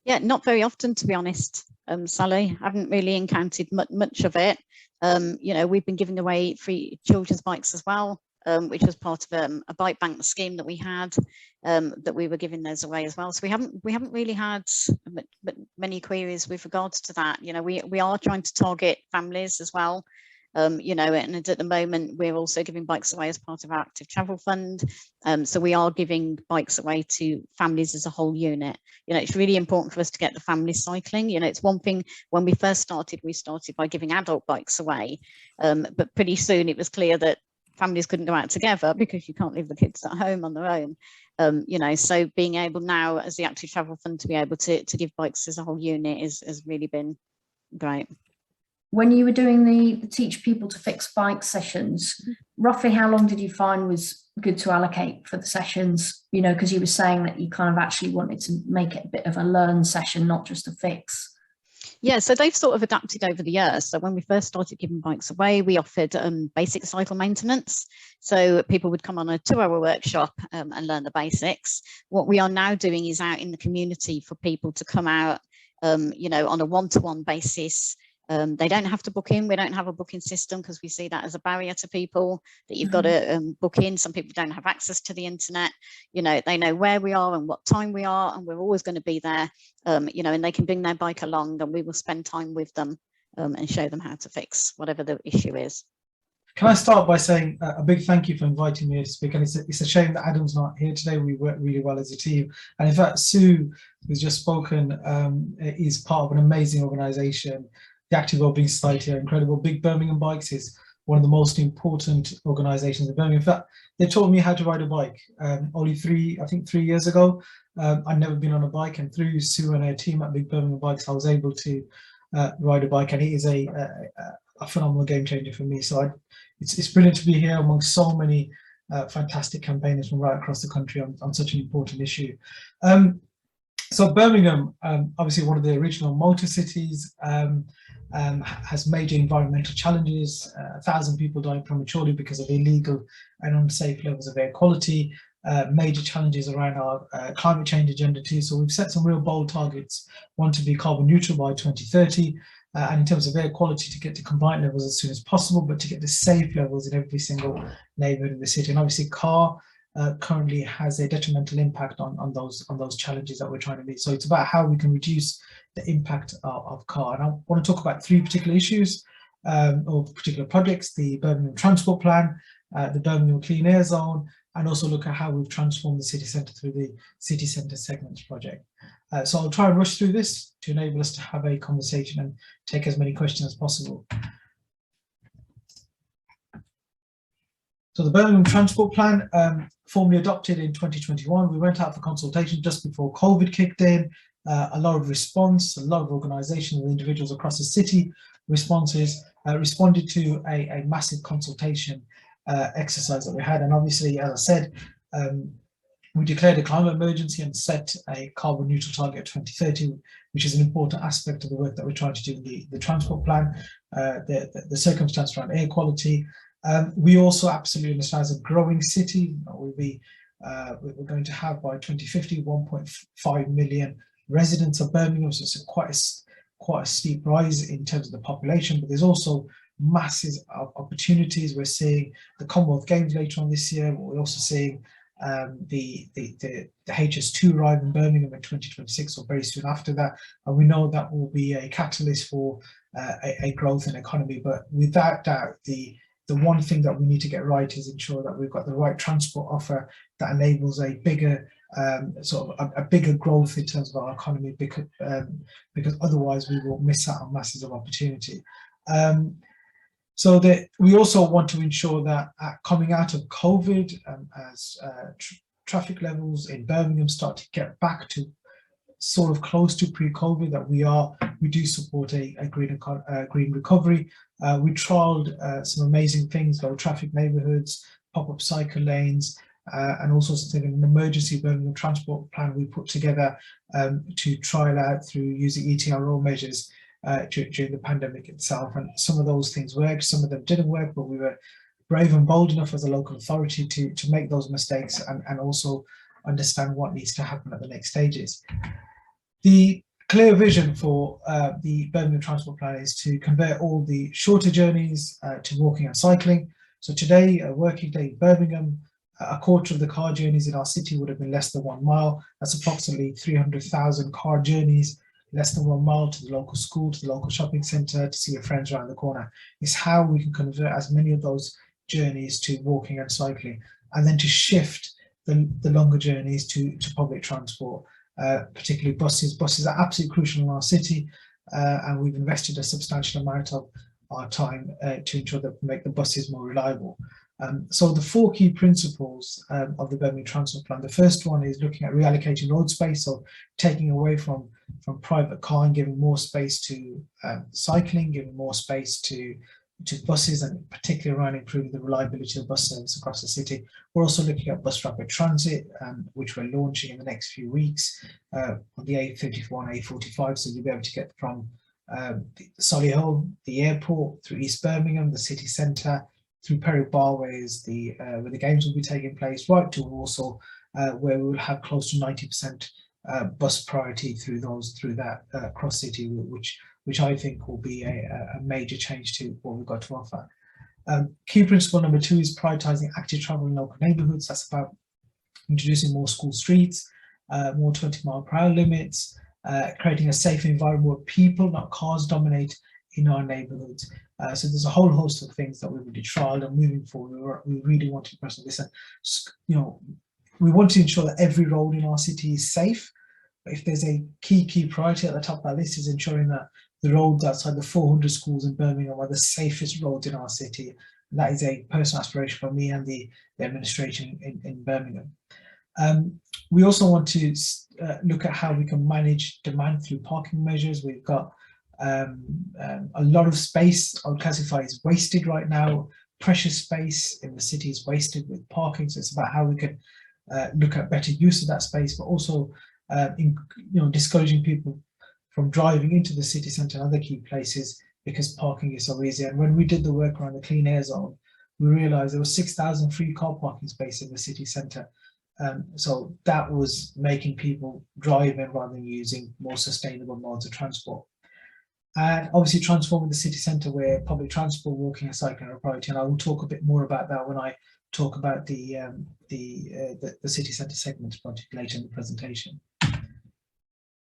Yeah, not very often, to be honest, Sally. I haven't really encountered much of it. You know, we've been giving away free children's bikes as well, which was part of a bike bank scheme that we had, that we were giving those away as well. So we haven't really had many queries with regards to that. You know, we are trying to target families as well. You know, and at the moment we're also giving bikes away as part of our active travel fund. So we are giving bikes away to families as a whole unit. You know, it's really important for us to get the families cycling. You know, it's one thing when we first started, we started by giving adult bikes away, but pretty soon it was clear that families couldn't go out together because you can't leave the kids at home on their own. You know, so being able now as the active travel fund to be able to give bikes as a whole unit has really been great. When you were doing the teach people to fix bike sessions, roughly how long did you find was good to allocate for the sessions? You know, because you were saying that you kind of actually wanted to make it a bit of a learn session, not just a fix. Yeah, so they've sort of adapted over the years. So when we first started giving bikes away, we offered basic cycle maintenance. So people would come on a 2-hour workshop and learn the basics. What we are now doing is out in the community for people to come out, you know, on a one-to-one basis. They don't have to book in. We don't have a booking system because we see that as a barrier to people, that you've got to book in. Some people don't have access to the internet. You know, they know where we are and what time we are, and we're always going to be there. You know, and they can bring their bike along, and we will spend time with them and show them how to fix whatever the issue is. Can I start by saying a big thank you for inviting me to speak? And it's a shame that Adam's not here today. We work really well as a team. And in fact, Sue, who's just spoken, is part of an amazing organisation. The Active Wellbeing Society are incredible. Big Birmingham Bikes is one of the most important organisations in Birmingham. In fact, they taught me how to ride a bike only 3 years ago. I'd never been on a bike, and through Sue and her team at Big Birmingham Bikes, I was able to ride a bike, and it is a phenomenal game changer for me. So it's brilliant to be here amongst so many fantastic campaigners from right across the country on such an important issue. So Birmingham, obviously one of the original motor cities, has major environmental challenges. 1,000 people dying prematurely because of illegal and unsafe levels of air quality. Major challenges around our climate change agenda too. So we've set some real bold targets. One, to be carbon neutral by 2030, and in terms of air quality, to get to compliant levels as soon as possible, but to get to safe levels in every single neighbourhood in the city. And obviously car currently has a detrimental impact on those challenges that we're trying to meet. So it's about how we can reduce the impact of car. And I want to talk about 3 particular issues or particular projects: the Birmingham Transport Plan, the Birmingham Clean Air Zone, and also look at how we've transformed the city centre through the City Centre Segments project. So I'll try and rush through this to enable us to have a conversation and take as many questions as possible. So the Birmingham Transport Plan, formally adopted in 2021, we went out for consultation just before COVID kicked in. A lot of response, a lot of organisations and individuals across the city responded to a massive consultation exercise that we had. And obviously, as I said, we declared a climate emergency and set a carbon neutral target of 2030, which is an important aspect of the work that we're trying to do in the transport plan, the circumstance around air quality. We also absolutely understand as a growing city, we're going to have by 2050 1.5 million residents of Birmingham, so it's quite a steep rise in terms of the population, but there's also masses of opportunities. We're seeing the Commonwealth Games later on this year, but we're also seeing the HS2 arrive in Birmingham in 2026, or very soon after that, and we know that will be a catalyst for a growth in economy. But without doubt, the one thing that we need to get right is ensure that we've got the right transport offer that enables a bigger sort of a bigger growth in terms of our economy, because otherwise we will miss out on masses of opportunity. So that we also want to ensure that coming out of COVID, as traffic levels in Birmingham start to get back to sort of close to pre-COVID, that we do support a green recovery. We trialled some amazing things, low traffic neighbourhoods, pop-up cycle lanes, and also something, an emergency Birmingham transport plan we put together to trial out through using ETRO measures during the pandemic itself. And some of those things worked, some of them didn't work, but we were brave and bold enough as a local authority to make those mistakes and also understand what needs to happen at the next stages. The clear vision for the Birmingham Transport Plan is to convert all the shorter journeys to walking and cycling. So today, a working day in Birmingham, a quarter of the car journeys in our city would have been less than 1 mile. That's approximately 300,000 car journeys, less than 1 mile to the local school, to the local shopping centre, to see your friends around the corner. It's how we can convert as many of those journeys to walking and cycling, and then to shift the longer journeys to public transport, particularly buses. Buses are absolutely crucial in our city, and we've invested a substantial amount of our time to ensure that we make the buses more reliable. So the 4 key principles of the Birmingham Transport Plan. The first one is looking at reallocating road space, so taking away from private car and giving more space to cycling, giving more space to buses, and particularly around improving the reliability of bus service across the city. We're also looking at bus rapid transit, which we're launching in the next few weeks on the A34 and A45, so you'll be able to get from Solihull, the airport, through East Birmingham, the city centre, through Perry Barways, where the games will be taking place, right to Walsall, where we will have close to 90% bus priority through that cross city, which I think will be a major change to what we've got to offer. Key principle number 2 is prioritising active travel in local neighbourhoods. That's about introducing more school streets, more 20-mile-per-hour limits, creating a safe environment where people, not cars, dominate in our neighbourhoods. So there's a whole host of things that we've already trialled, and moving forward, we really want to press on this. And, we want to ensure that every road in our city is safe. But if there's a key priority at the top of our list, is ensuring that the roads outside the 400 schools in Birmingham are the safest roads in our city. And that is a personal aspiration for me and the administration in Birmingham. We also want to look at how we can manage demand through parking measures. We've got a lot of space I would classify as wasted right now. Precious space in the city is wasted with parking, so it's about how we can look at better use of that space, but also discouraging people from driving into the city centre and other key places because parking is so easy. And when we did the work around the clean air zone, we realised there was 6,000 free car parking spaces in the city centre. So that was making people drive in rather than using more sustainable modes of transport. And obviously transforming the city centre where public transport, walking and cycling are a priority. And I will talk a bit more about that when I talk about the city centre segment project later in the presentation.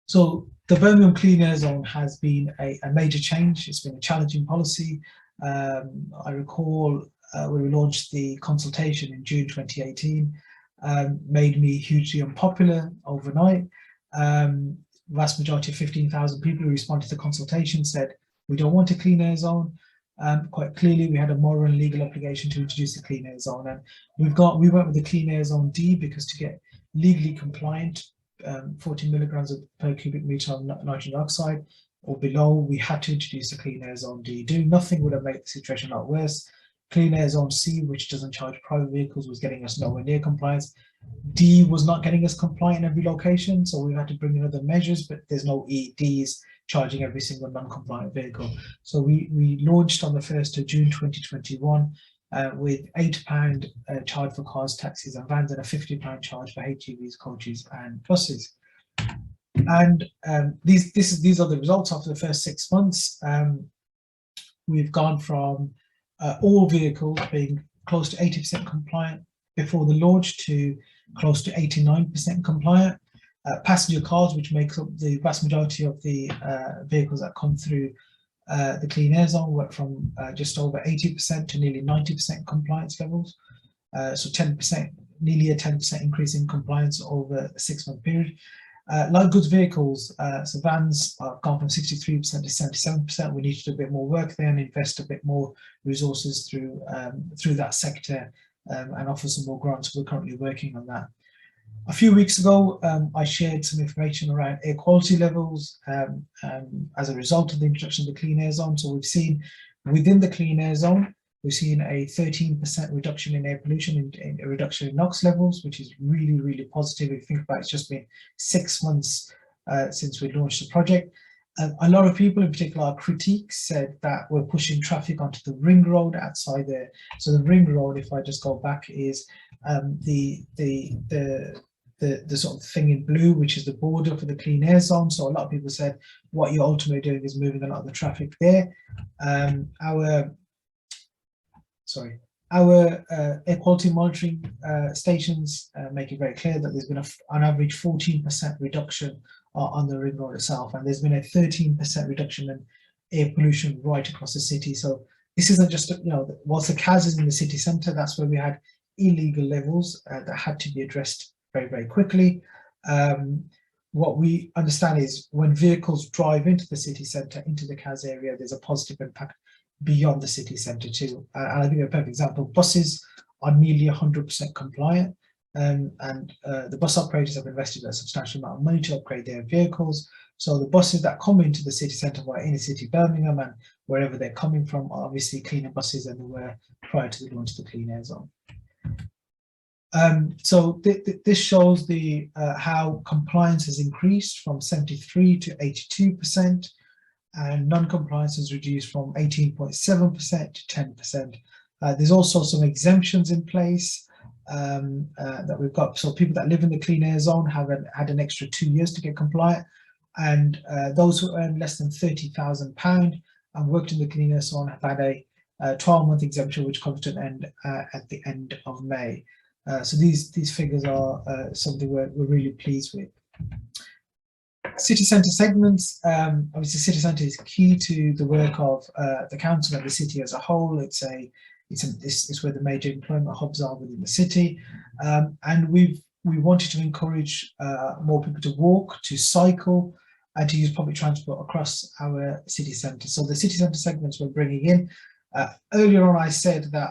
So the Birmingham Clean Air Zone has been a major change. It's been a challenging policy. I recall when we launched the consultation in June 2018, made me hugely unpopular overnight. Vast majority of 15,000 people who responded to the consultation said, we don't want a clean air zone. Quite clearly, we had a moral and legal obligation to introduce a clean air zone. And we went with the clean air zone D because to get legally compliant, 40 milligrams per cubic meter of nitrogen dioxide or below, we had to introduce a clean air zone D. Doing nothing would have made the situation a lot worse. Clean air zone C, which doesn't charge private vehicles, was getting us nowhere near compliance. D was not getting us compliant in every location, so we had to bring in other measures, but there's no E. D is charging every single non-compliant vehicle. So we launched on the 1st of June 2021 with £8 charge for cars, taxis and vans, and a £50 charge for HGVs, coaches and buses. And these are the results after the first 6 months. We've gone from all vehicles being close to 80% compliant before the launch to close to 89% compliant. Passenger cars, which makes up the vast majority of the vehicles that come through the clean air zone, went from just over 80% to nearly 90% compliance levels. So 10% nearly a 10% increase in compliance over a 6-month period. Light goods vehicles, so vans have gone from 63% to 77%. We need to do a bit more work there and invest a bit more resources through that sector and offer some more grants. We're currently working on that. A few weeks ago, I shared some information around air quality levels as a result of the introduction of the clean air zone. So we've seen within the clean air zone, we've seen a 13% reduction in air pollution, in a reduction in NOx levels, which is really, really positive. If you think about it, it's just been 6 months since we launched the project. A lot of people, in particular our critiques, said that we're pushing traffic onto the ring road outside there. So the ring road, if I just go back, is the sort of thing in blue, which is the border for the clean air zone. So a lot of people said what you're ultimately doing is moving a lot of the traffic there. Our air quality monitoring stations make it very clear that there's been on average 14% reduction on the ring road itself, and there's been a 13% reduction in air pollution right across the city. So this isn't just, whilst the CAS is in the city centre, that's where we had illegal levels that had to be addressed very, very quickly. What we understand is when vehicles drive into the city centre, into the CAS area, there's a positive impact beyond the city centre too. And I think a perfect example, buses are nearly 100% compliant, and the bus operators have invested a substantial amount of money to upgrade their vehicles. So the buses that come into the city centre via inner city Birmingham and wherever they're coming from are obviously cleaner buses than they were prior to the launch of the clean air zone. So this shows the how compliance has increased from 73 to 82%, and non-compliance has reduced from 18.7% to 10%. There's also some exemptions in place that we've got. So people that live in the clean air zone have had an extra 2 years to get compliant, and those who earn less than £30,000 and worked in the clean air zone have had a 12-month exemption, which comes to an end at the end of May. So these figures are something we're really pleased with. City centre segments, obviously city centre is key to the work of the council and the city as a whole. It's where the major employment hubs are within the city, and we wanted to encourage more people to walk, to cycle, and to use public transport across our city centre. So the city centre segments we're bringing in. Earlier on I said that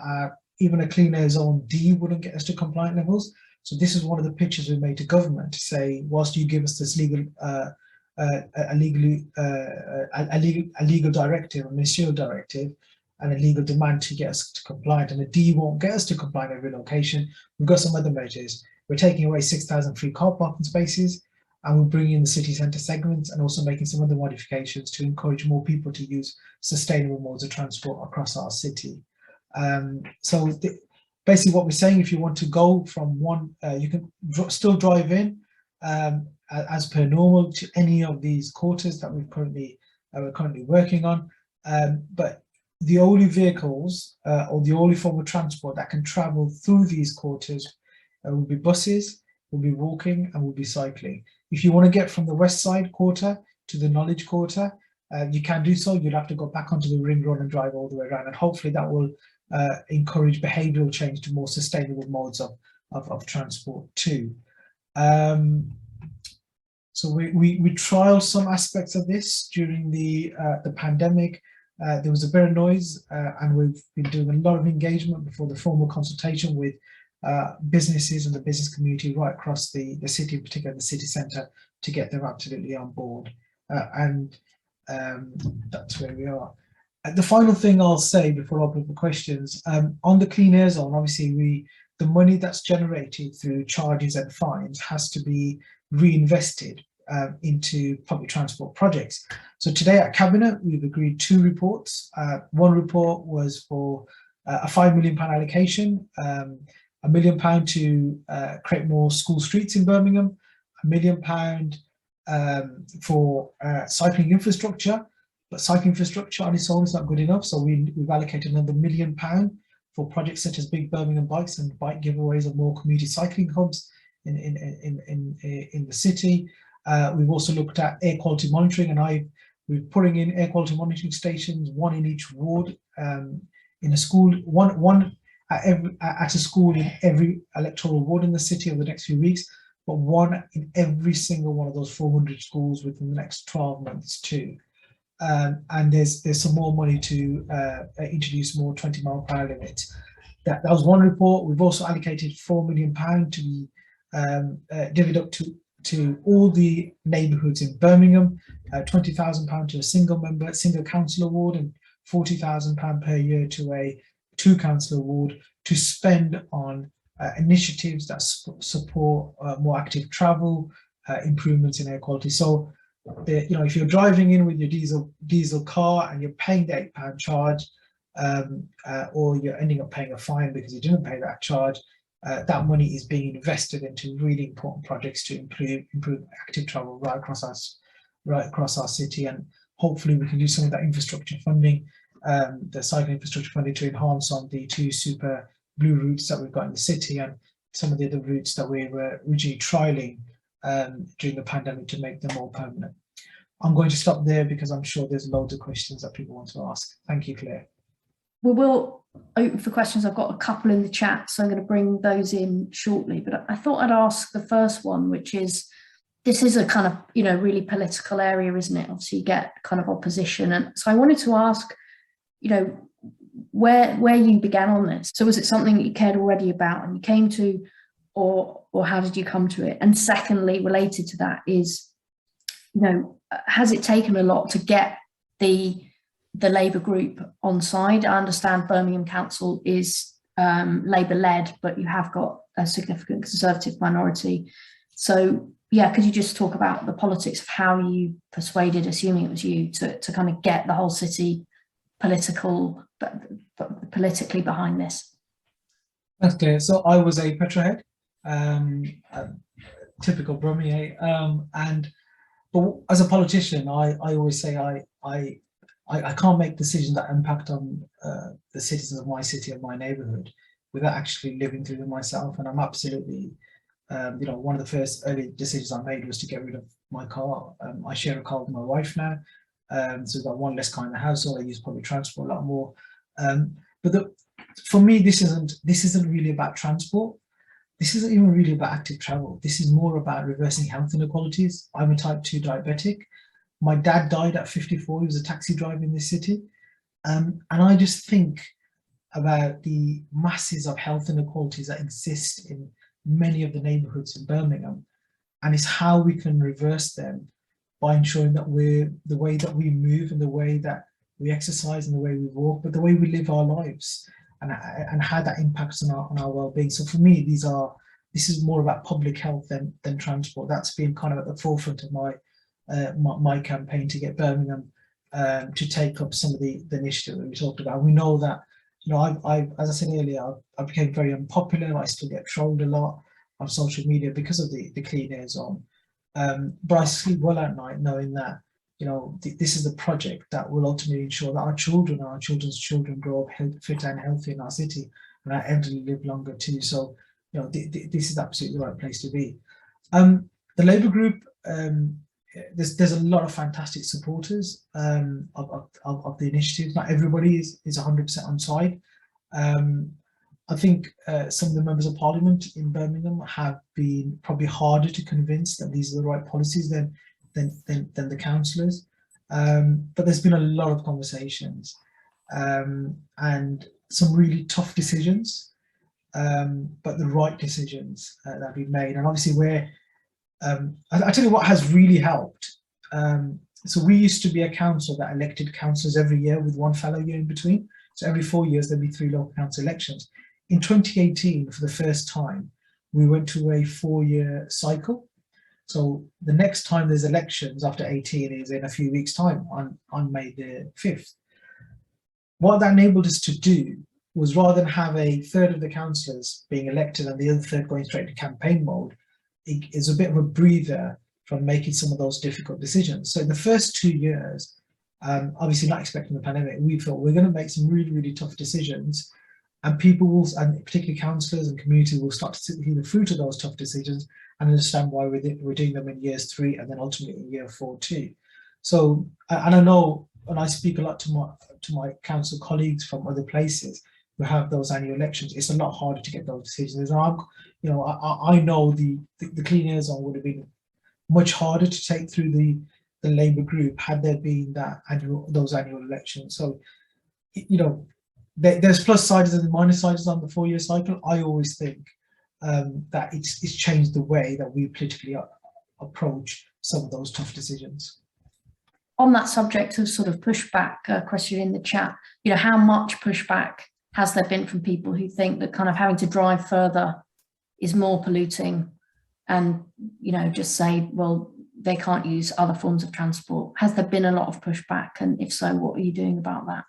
even a clean air zone D wouldn't get us to compliant levels. So this is one of the pitches we made to government to say, whilst you give us this legal directive, a ministerial directive, and a legal demand to get us to compliant, and a D won't get us to compliant every location, we've got some other measures. We're taking away 6,000 free car parking spaces, and we're bringing in the city centre segments and also making some other modifications to encourage more people to use sustainable modes of transport across our city. Basically what we're saying, if you want to go from one, you can still drive in as per normal to any of these quarters that we're currently working on, but the only vehicles or the only form of transport that can travel through these quarters will be buses, will be walking, and will be cycling. If you want to get from the west side quarter to the knowledge quarter, you can do so. You'll have to go back onto the ring road and drive all the way around, and hopefully that will encourage behavioural change to more sustainable modes of transport too. So we trialled some aspects of this during the pandemic. There was a bit of noise, and we've been doing a lot of engagement before the formal consultation with businesses and the business community right across the city, in particular the city centre, to get them absolutely on board. And that's where we are. The final thing I'll say before I open for questions, on the clean air zone, obviously the money that's generated through charges and fines has to be reinvested into public transport projects. So today at Cabinet, we've agreed 2 reports. One report was for a £5 million allocation, £1 million to create more school streets in Birmingham, £1 million for cycling infrastructure. But cycling infrastructure on its own is not good enough, so we've allocated another £1 million for projects such as Big Birmingham Bikes and bike giveaways and more community cycling hubs in the city. We've also looked at air quality monitoring, and we're putting in air quality monitoring stations, 1 in each ward, in a school, one at a school in every electoral ward in the city over the next few weeks, but one in every single one of those 400 schools within the next 12 months too. And there's some more money to introduce more 20-mile-per-hour limits. That was one report. We've also allocated £4 million to be divvied up to all the neighbourhoods in Birmingham, £20,000 to a single councillor ward, and £40,000 per year to a 2-councillor ward to spend on initiatives that support more active travel, improvements in air quality. So, if you're driving in with your diesel car and you're paying the £8 charge, or you're ending up paying a fine because you didn't pay that charge, that money is being invested into really important projects to improve active travel right across our city. And hopefully we can use some of that infrastructure funding, the cycling infrastructure funding, to enhance on the 2 super blue routes that we've got in the city, and some of the other routes that we were originally trialling during the pandemic to make them more permanent. I'm going to stop there because I'm sure there's loads of questions that people want to ask. Thank you, Claire. We will open for questions. I've got a couple in the chat, so I'm going to bring those in shortly. But I thought I'd ask the first one, which is, this is a kind of, really political area, isn't it? Obviously, you get kind of opposition. And so I wanted to ask, where you began on this. So was it something that you cared already about and you came to, or how did you come to it? And secondly, related to that is, has it taken a lot to get the Labour group on side? I understand Birmingham Council is Labour-led, but you have got a significant Conservative minority. So, could you just talk about the politics of how you persuaded, assuming it was you, to kind of get the whole city politically behind this? That's clear. So I was a petrolhead, typical Brummie, but as a politician, I always say I can't make decisions that impact on the citizens of my city, of my neighbourhood, without actually living through them myself. And I'm absolutely, one of the first early decisions I made was to get rid of my car. I share a car with my wife now, so we've got one less car in the household. I use public transport a lot more. But for me, this isn't really about transport. This isn't even really about active travel. This is more about reversing health inequalities. I'm a type 2 diabetic. My dad died at 54. He was a taxi driver in this city. And I just think about the masses of health inequalities that exist in many of the neighbourhoods in Birmingham. And it's how we can reverse them by ensuring that the way that we move and the way that we exercise and the way we walk, but the way we live our lives, and how that impacts on our well-being. So for me, this is more about public health than transport. That's been kind of at the forefront of my campaign to get Birmingham to take up some of the initiatives that we talked about. We know that, as I said earlier, I became very unpopular. I still get trolled a lot on social media because of the clean air zone. But I sleep well at night knowing that, this is a project that will ultimately ensure that our children and our children's children grow up fit and healthy in our city, and our elderly live longer too. So, this is absolutely the right place to be. The Labour group, there's a lot of fantastic supporters of the initiative. Not everybody is 100% on side. I think some of the members of Parliament in Birmingham have been probably harder to convince that these are the right policies than the councillors. But there's been a lot of conversations and some really tough decisions, but the right decisions that have been made. And obviously I tell you what has really helped. So we used to be a council that elected councillors every year with one fallow year in between. So every 4 years there'd be 3 local council elections. In 2018, for the first time, we went to a 4-year cycle. So the next time there's elections after 18 is in a few weeks' time on May the 5th. What that enabled us to do was, rather than have a third of the councillors being elected and the other third going straight to campaign mode, it is a bit of a breather from making some of those difficult decisions. So in the first 2 years, obviously not expecting the pandemic, we thought we're going to make some really, really tough decisions, and people will, and particularly councillors and community, will start to see the fruit of those tough decisions and understand why we're doing them in years 3 and then ultimately in year 4 too. So, and I know, and I speak a lot to my council colleagues from other places, we have those annual elections, it's a lot harder to get those decisions. And I know the clean air zone would have been much harder to take through the Labour group had there been those annual elections. So, there's plus sides and minus sides on the 4-year cycle. I always think that it's changed the way that we politically approach some of those tough decisions. On that subject of sort of pushback, question in the chat, how much pushback has there been from people who think that kind of having to drive further is more polluting, and just say, well, they can't use other forms of transport? Has there been a lot of pushback, and if so, what are you doing about that?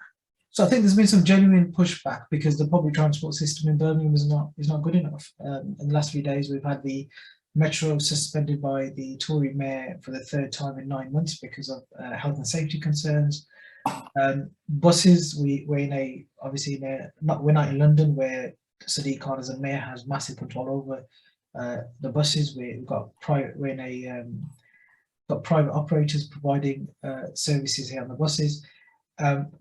So I think there's been some genuine pushback because the public transport system in Birmingham is not good enough. In the last few days, we've had the Metro suspended by the Tory mayor for the 3rd time in 9 months because of health and safety concerns. Buses, we're not in London where Sadiq Khan as a mayor has massive control over the buses. We've got private operators providing services here on the buses,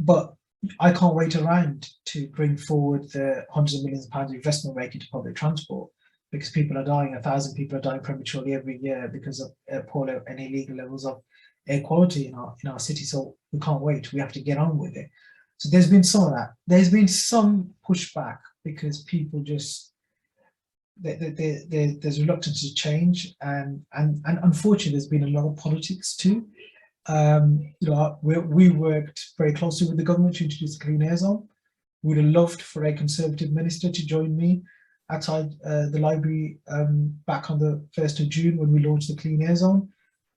but I can't wait around to bring forward the hundreds of millions of pounds of investment rate into public transport, because people are dying. 1,000 people are dying prematurely every year because of poor and illegal levels of air quality in our city. So we can't wait. We have to get on with it. So there's been some of that. There's been some pushback because people just there's reluctance to change, and unfortunately there's been a lot of politics too. We worked very closely with the government to introduce the clean air zone. We'd have loved for a Conservative minister to join me outside the library back on the 1st of June when we launched the clean air zone.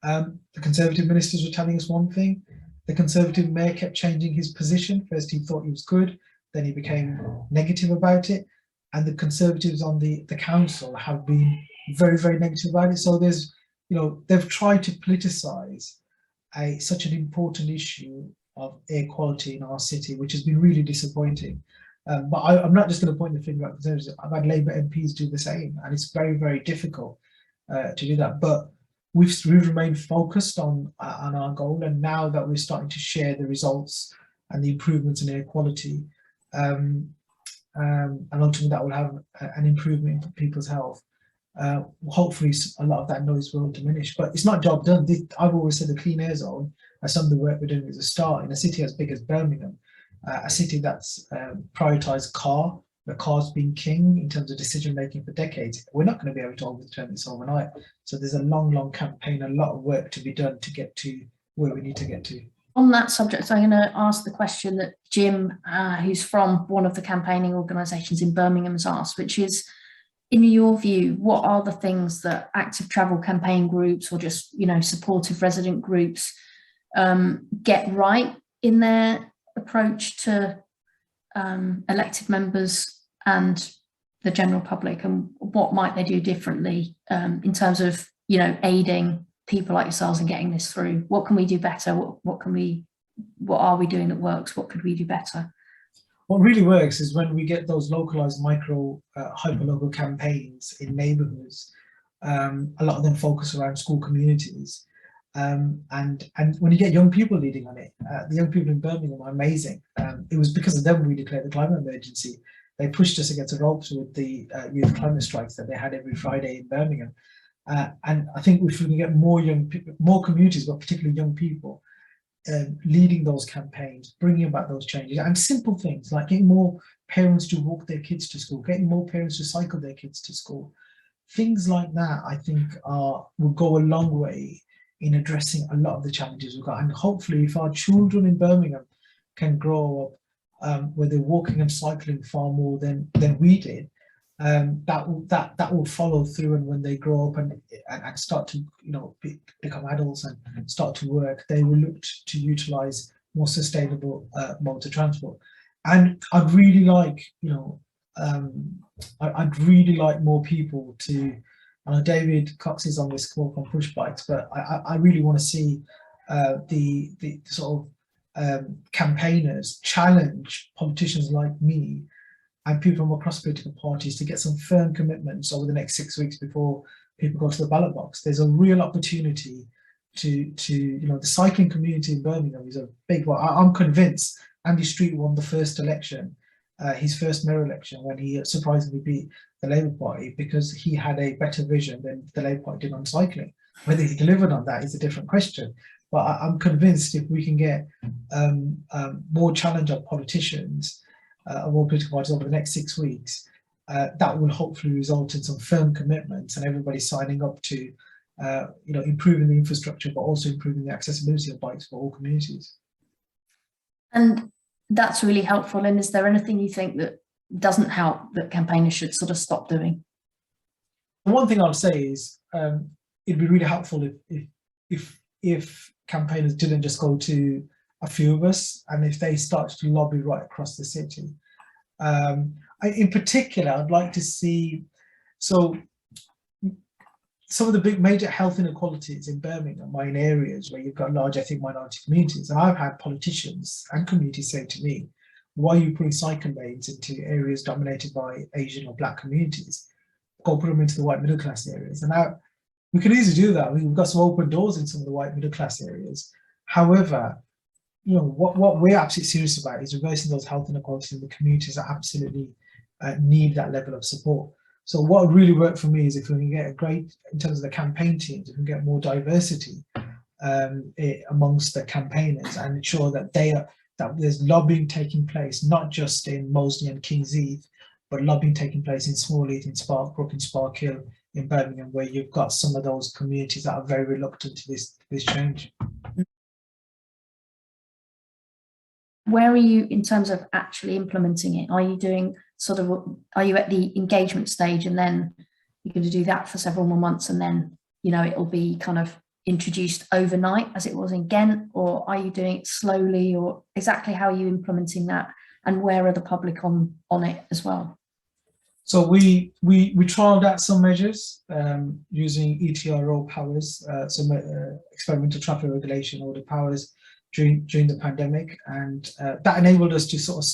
The Conservative ministers were telling us one thing. The Conservative mayor kept changing his position. First he thought he was good, then he became negative about it. And the Conservatives on the council have been very, very negative about it. So there's, they've tried to politicise such an important issue of air quality in our city, which has been really disappointing. But I'm not just going to point the finger at Conservatives. I've had Labour MPs do the same, and it's very, very difficult to do that. But we've remained focused on our goal, and now that we're starting to share the results and the improvements in air quality, and ultimately that will have an improvement in people's health. Hopefully a lot of that noise will diminish, but it's not job done. I've always said the clean air zone, as some of the work we're doing, is a start in a city as big as Birmingham, a city that's prioritised the car's been king in terms of decision making for decades. We're not going to be able to overturn this overnight. So there's a long campaign, a lot of work to be done to get to where we need to get to. On that subject, I'm going to ask the question that Jim, who's from one of the campaigning organisations in Birmingham, has asked, which is, in your view, what are the things that active travel campaign groups or just, supportive resident groups get right in their approach to elected members and the general public, and what might they do differently in terms of, aiding people like yourselves in getting this through? What can we do better? What are we doing that works? What could we do better? What really works is when we get those localized micro hyperlocal campaigns in neighborhoods. A lot of them focus around school communities, and when you get young people leading on it, the young people in Birmingham are amazing. It was because of them we declared the climate emergency. They pushed us against the ropes with the youth climate strikes that they had every Friday in Birmingham. And I think if we can get more young people, more communities, but particularly young people, leading those campaigns, bringing about those changes, and simple things like getting more parents to walk their kids to school, getting more parents to cycle their kids to school. Things like that, I think, will go a long way in addressing a lot of the challenges we've got. And hopefully, if our children in Birmingham can grow up where they're walking and cycling far more than we did, that will follow through, and when they grow up and start to become adults and start to work, they will look to utilize more sustainable modes of transport. And I'd really like I'd really like more people to, David Cox is on this call from Push Bikes, but I really want to see the sort of campaigners challenge politicians like me and people from across political parties to get some firm commitments over the next 6 weeks before people go to the ballot box. There's a real opportunity to the cycling community in Birmingham is a big one. I'm convinced Andy Street won the first election his first mayor election when he surprisingly beat the Labour Party because he had a better vision than the Labour Party did on cycling. Whether he delivered on that is a different question. But I'm convinced if we can get more challenge on politicians of all political parties over the next 6 weeks, that will hopefully result in some firm commitments and everybody signing up to improving the infrastructure, but also improving the accessibility of bikes for all communities. And that's really helpful. And is there anything you think that doesn't help that campaigners should sort of stop doing? One thing I'll say is it'd be really helpful if campaigners didn't just go to a few of us, and if they started to lobby right across the city. In particular, I'd like to see, so some of the big major health inequalities in Birmingham are in areas where you've got large ethnic minority communities. And I've had politicians and communities say to me, why are you putting cycle lanes into areas dominated by Asian or Black communities? Go put them into the white middle class areas. And now we could easily do that. We've got some open doors in some of the white middle class areas. However, what we're absolutely serious about is reversing those health inequalities in the communities that absolutely need that level of support. So what would really work for me is if we can get in terms of the campaign teams, if we can get more diversity amongst the campaigners and ensure that that there's lobbying taking place, not just in Moseley and King's Heath, but lobbying taking place in Small Heath, in Sparkbrook, in Sparkhill, in Birmingham, where you've got some of those communities that are very reluctant to this change. Where are you in terms of actually implementing it? Are you doing are you at the engagement stage and then you're going to do that for several more months and then, it'll be kind of introduced overnight as it was in Ghent, or are you doing it slowly, or exactly how are you implementing that, and where are the public on it as well? So we trialled out some measures using ETRO powers, some experimental traffic regulation order powers during the pandemic, and that enabled us to sort of,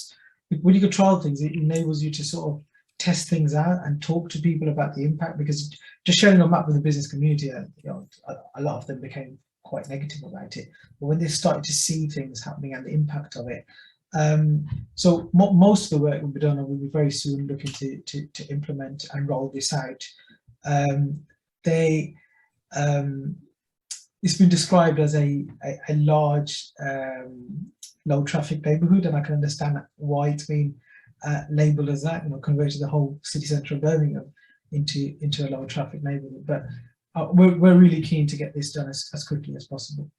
when you can trial things, it enables you to sort of test things out and talk to people about the impact, because just sharing a map with the business community, a lot of them became quite negative about it. But when they started to see things happening and the impact of it, so most of the work will be done, and we'll be very soon looking to implement and roll this out. It's been described as a large low traffic neighbourhood, and I can understand why it's been labelled as that, converted the whole city centre of Birmingham into a low traffic neighbourhood. But we're really keen to get this done as quickly as possible.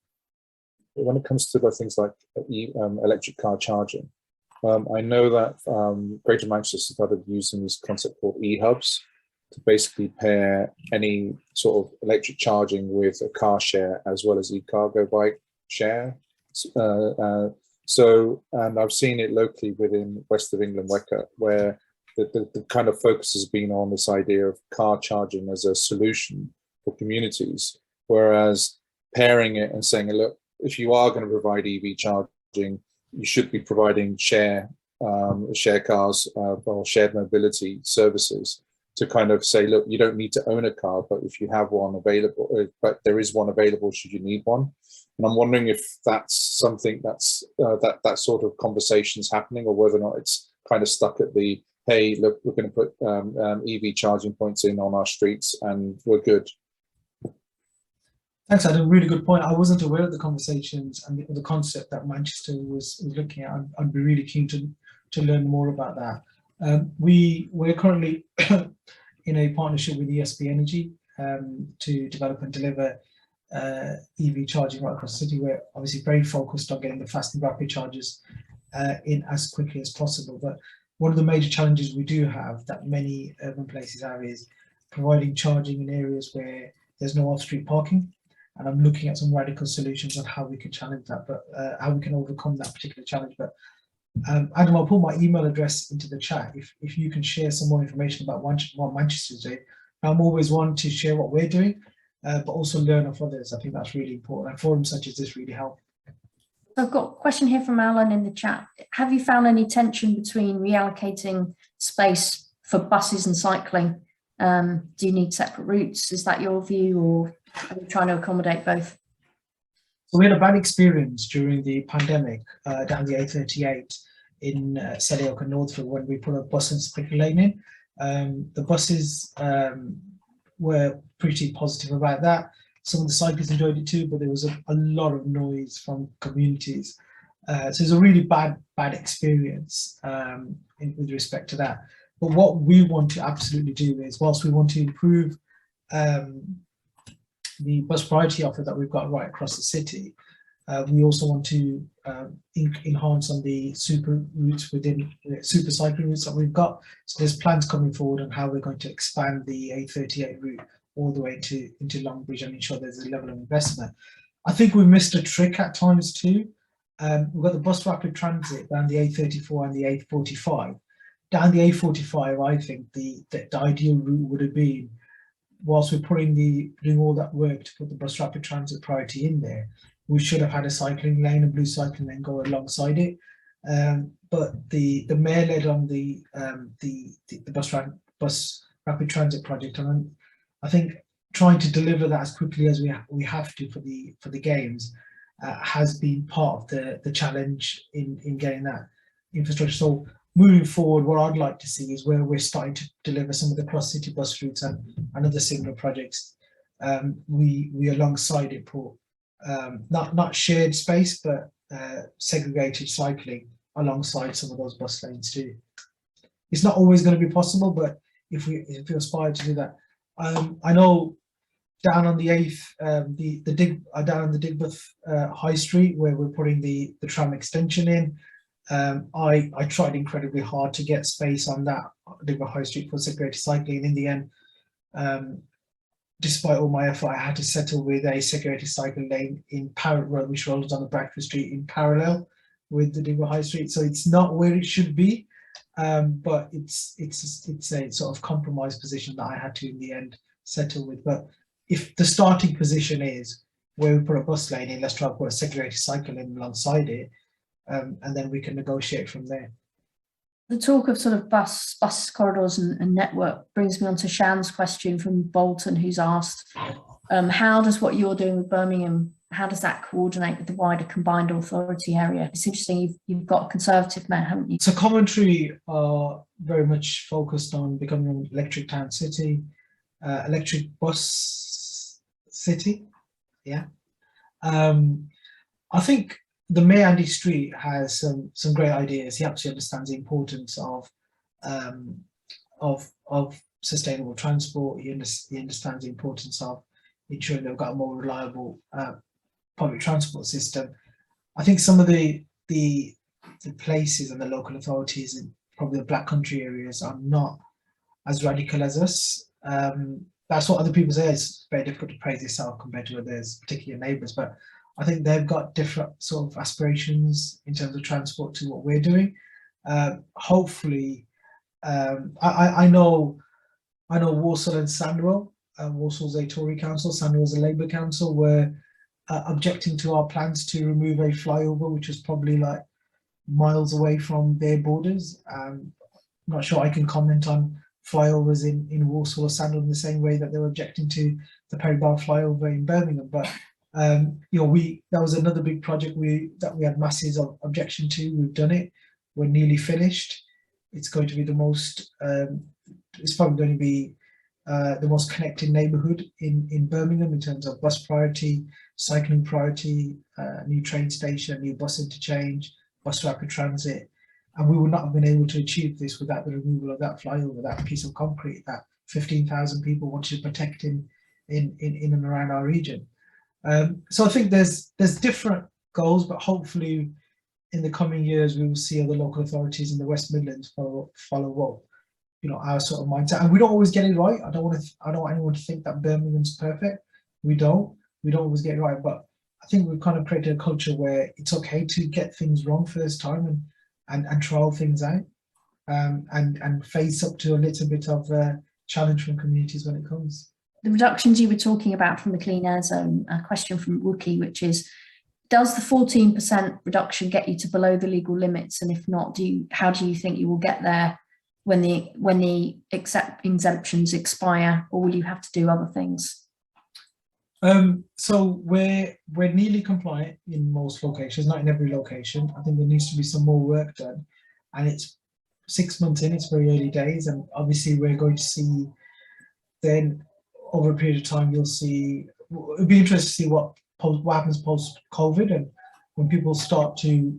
When it comes to things like electric car charging, I know that Greater Manchester started using this concept called e-hubs to basically pair any sort of electric charging with a car share as well as e-cargo bike share. And I've seen it locally within West of England, Weka, where the kind of focus has been on this idea of car charging as a solution for communities, whereas pairing it and saying, look, if you are going to provide EV charging, you should be providing share cars or shared mobility services to kind of say, look, you don't need to own a car, but if you have one available, but there is one available should you need one. And I'm wondering if that's something that's that sort of conversation's happening, or whether or not it's kind of stuck at the, hey, look, we're going to put EV charging points in on our streets and we're good. Thanks, Adam. Really good point. I wasn't aware of the conversations and the concept that Manchester was looking at. I'd be really keen to learn more about that. We're currently in a partnership with ESB Energy to develop and deliver EV charging right across the city. We're obviously very focused on getting the fast and rapid chargers in as quickly as possible. But one of the major challenges we do have that many urban places have is providing charging in areas where there's no off-street parking. And I'm looking at some radical solutions on how we can challenge that, but how we can overcome that particular challenge. But Adam, I'll put my email address into the chat if you can share some more information about what Manchester's doing. I'm always one to share what we're doing, but also learn of others. I think that's really important, and forums such as this really help. I've got a question here from Alan in the chat. Have you found any tension between reallocating space for buses and cycling? Do you need separate routes? Is that your view, or are you trying to accommodate both? So we had a bad experience during the pandemic down the A38 Selly Oak and Northfield when we put a bus and cycle lane in. The buses were pretty positive about that. Some of the cyclists enjoyed it too, but there was a lot of noise from communities. So it was a really bad experience with respect to that. But what we want to absolutely do is, whilst we want to improve the bus priority offer that we've got right across the city, we also want to enhance on the super routes within super cycling routes that we've got. So there's plans coming forward on how we're going to expand the A38 route all the way into Longbridge and ensure there's a level of investment. I think we missed a trick at times too. We've got the bus rapid transit down the A34 and the A45. Down the A45, I think the ideal route would have been, whilst we're doing all that work to put the bus rapid transit priority in there, we should have had a cycling lane, a blue cycling lane, go alongside it. But the mayor led on the bus rapid transit project, and I think trying to deliver that as quickly as we have to for the games has been part of the challenge in getting that infrastructure. So moving forward, what I'd like to see is where we're starting to deliver some of the cross-city bus routes and other similar projects. We alongside it put not shared space, but segregated cycling alongside some of those bus lanes too. It's not always going to be possible, but if we aspire to do that, I know down on the 8th, down on the Digbeth High Street where we're putting the tram extension in. I tried incredibly hard to get space on that Digbeth High Street for segregated cycling, and in the end, despite all my effort, I had to settle with a segregated cycle lane in Parrot Road, which rolls on the Bradford Street in parallel with the Digbeth High Street. So it's not where it should be, but it's a sort of compromise position that I had to in the end settle with. But if the starting position is where we put a bus lane in, let's try to put a segregated cycle lane alongside it, and then we can negotiate from there. The talk of sort of bus corridors and network brings me on to Shan's question from Bolton, who's asked, how does what you're doing with Birmingham, how does that coordinate with the wider combined authority area? It's interesting, you've got a Conservative mayor, haven't you? So Coventry are very much focused on becoming an electric town city, electric bus city, yeah. I think the Mayor Andy Street has some great ideas. He absolutely understands the importance of sustainable transport. He understands the importance of ensuring they've got a more reliable public transport system. I think some of the places and the local authorities in probably the Black Country areas are not as radical as us. That's what other people say. It's very difficult to praise yourself compared to others, particularly your neighbours, but I think they've got different sort of aspirations in terms of transport to what we're doing. Hopefully, I know Walsall and Sandwell, Walsall's a Tory council, Sandwell's a Labour council, were objecting to our plans to remove a flyover, which was probably like miles away from their borders. I'm not sure I can comment on flyovers in Walsall or Sandwell in the same way that they were objecting to the Perry Bar flyover in Birmingham, but that was another big project that we had masses of objection to. We've done it. We're nearly finished. It's going to be it's probably going to be the most connected neighbourhood in Birmingham in terms of bus priority, cycling priority, new train station, new bus interchange, bus rapid transit. And we would not have been able to achieve this without the removal of that flyover, that piece of concrete that 15,000 people wanted to protect in and around our region. So I think there's different goals, but hopefully in the coming years we will see other local authorities in the West Midlands follow what our sort of mindset. And we don't always get it right. I don't want anyone to think that Birmingham's perfect. We don't always get it right, but I think we've kind of created a culture where it's okay to get things wrong first time and trial things out, and face up to a little bit of challenge from communities when it comes. The reductions you were talking about from the Clean Air Zone, a question from Wookie, which is, does the 14% reduction get you to below the legal limits? And if not, how do you think you will get there when the exemptions expire, or will you have to do other things? So we're nearly compliant in most locations, not in every location. I think there needs to be some more work done. and it's 6 months in, it's very early days, and obviously we're going to see then over a period of time, you'll see, it'll be interesting to see what happens post-COVID and when people start to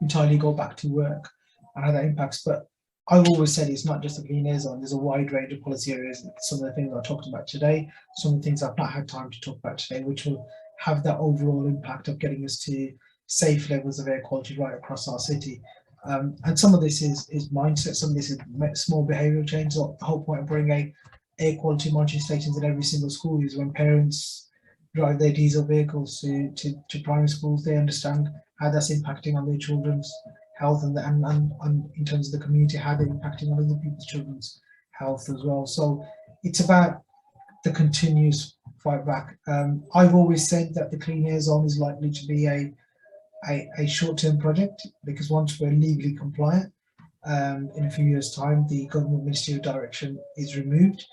entirely go back to work and how that impacts. But I've always said it's not just a clean air zone, there's a wide range of policy areas. Some of the things I talked about today, some of the things I've not had time to talk about today, which will have that overall impact of getting us to safe levels of air quality right across our city. And some of this is mindset, some of this is small behavioural change. So the whole point of bringing air quality monitoring stations in every single school is when parents drive their diesel vehicles to primary schools, they understand how that's impacting on their children's health and in terms of the community, how they're impacting on other people's children's health as well. So it's about the continuous fight back. I've always said that the clean air zone is likely to be a short-term project, because once we're legally compliant, in a few years' time, the government ministerial direction is removed.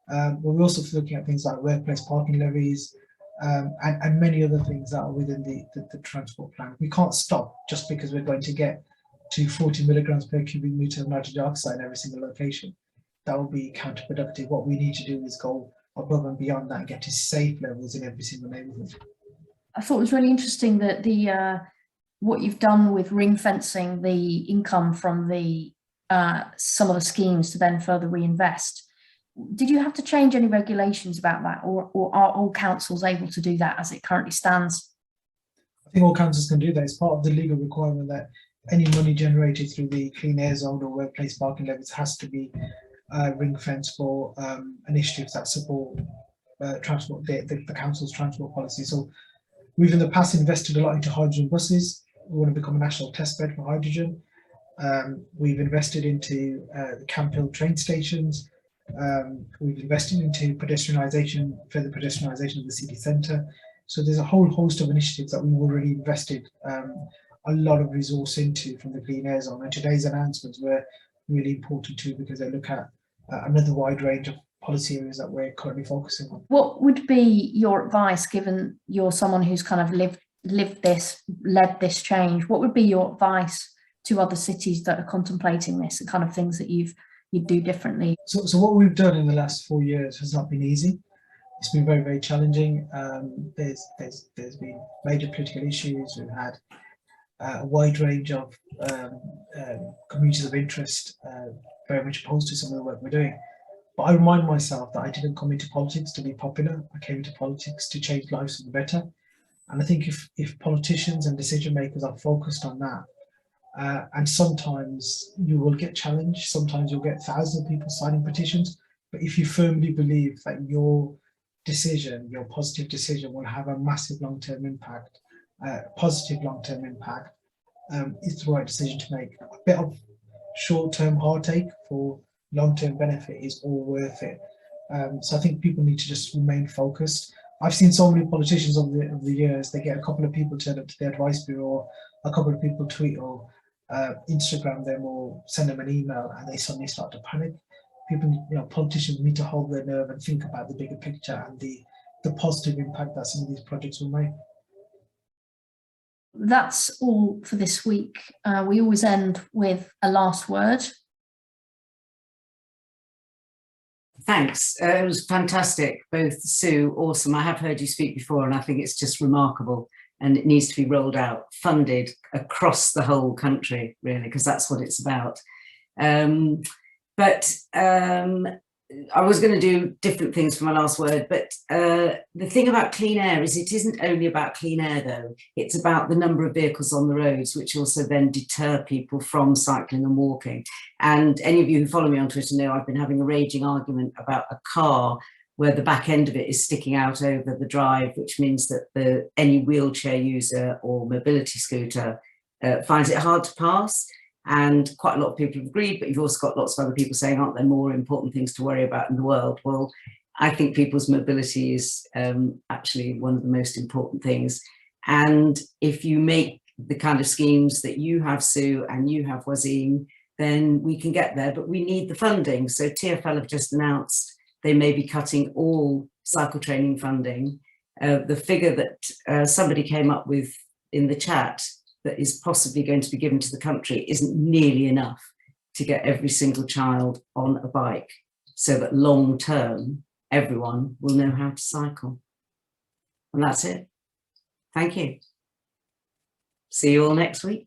But we're also looking at things like workplace parking levies and many other things that are within the transport plan. We can't stop just because we're going to get to 40 milligrams per cubic meter of nitrogen dioxide in every single location. That will be counterproductive. What we need to do is go above and beyond that and get to safe levels in every single neighbourhood. I thought it was really interesting that what you've done with ring fencing the income from the some of the schemes to then further reinvest. Did you have to change any regulations about that, or are all councils able to do that as it currently stands? I think all councils can do that. It's part of the legal requirement that any money generated through the clean air zone or workplace parking levies has to be ring fenced for initiatives that support transport, the council's transport policy. So we've in the past invested a lot into hydrogen buses. We want to become a national test bed for hydrogen. We've invested into the Camp Hill train stations. We've invested into pedestrianisation, further pedestrianisation of the city centre. So there's a whole host of initiatives that we've already invested a lot of resource into from the clean air zone. And today's announcements were really important too, because they look at another wide range of policy areas that we're currently focusing on. What would be your advice, given you're someone who's kind of led this change? What would be your advice to other cities that are contemplating this, and kind of things that you'd do differently? So what we've done in the last 4 years has not been easy. It's been very, very challenging. There's been major political issues. We've had a wide range of communities of interest very much opposed to some of the work we're doing. But I remind myself that I didn't come into politics to be popular. I came into politics to change lives for the better. And I think if politicians and decision makers are focused on that, and sometimes you will get challenged, sometimes you'll get thousands of people signing petitions, but if you firmly believe that your decision, your positive decision, will have a massive long-term impact, positive long-term impact, it's the right decision to make. A bit of short-term heartache for long-term benefit is all worth it. So I think people need to just remain focused. I've seen so many politicians over the years, they get a couple of people turn up to their advice bureau, a couple of people tweet or Instagram them or send them an email, and they suddenly start to panic. People, politicians need to hold their nerve and think about the bigger picture and the positive impact that some of these projects will make. That's all for this week. We always end with a last word. Thanks. It was fantastic. Both Sue, awesome. I have heard you speak before, and I think it's just remarkable, and it needs to be rolled out, funded across the whole country, really, because that's what it's about. I was going to do different things for my last word, but the thing about clean air is it isn't only about clean air, though. It's about the number of vehicles on the roads, which also then deter people from cycling and walking. And any of you who follow me on Twitter know I've been having a raging argument about a car where the back end of it is sticking out over the drive, which means that any wheelchair user or mobility scooter finds it hard to pass. And quite a lot of people have agreed, but you've also got lots of other people saying, aren't there more important things to worry about in the world? Well, I think people's mobility is actually one of the most important things. And if you make the kind of schemes that you have, Sue, and you have, Waseem, then we can get there, but we need the funding. So TfL have just announced they may be cutting all cycle training funding. The figure that somebody came up with in the chat, that is possibly going to be given to the country isn't nearly enough to get every single child on a bike, so that long term, everyone will know how to cycle. And that's it. Thank you. See you all next week.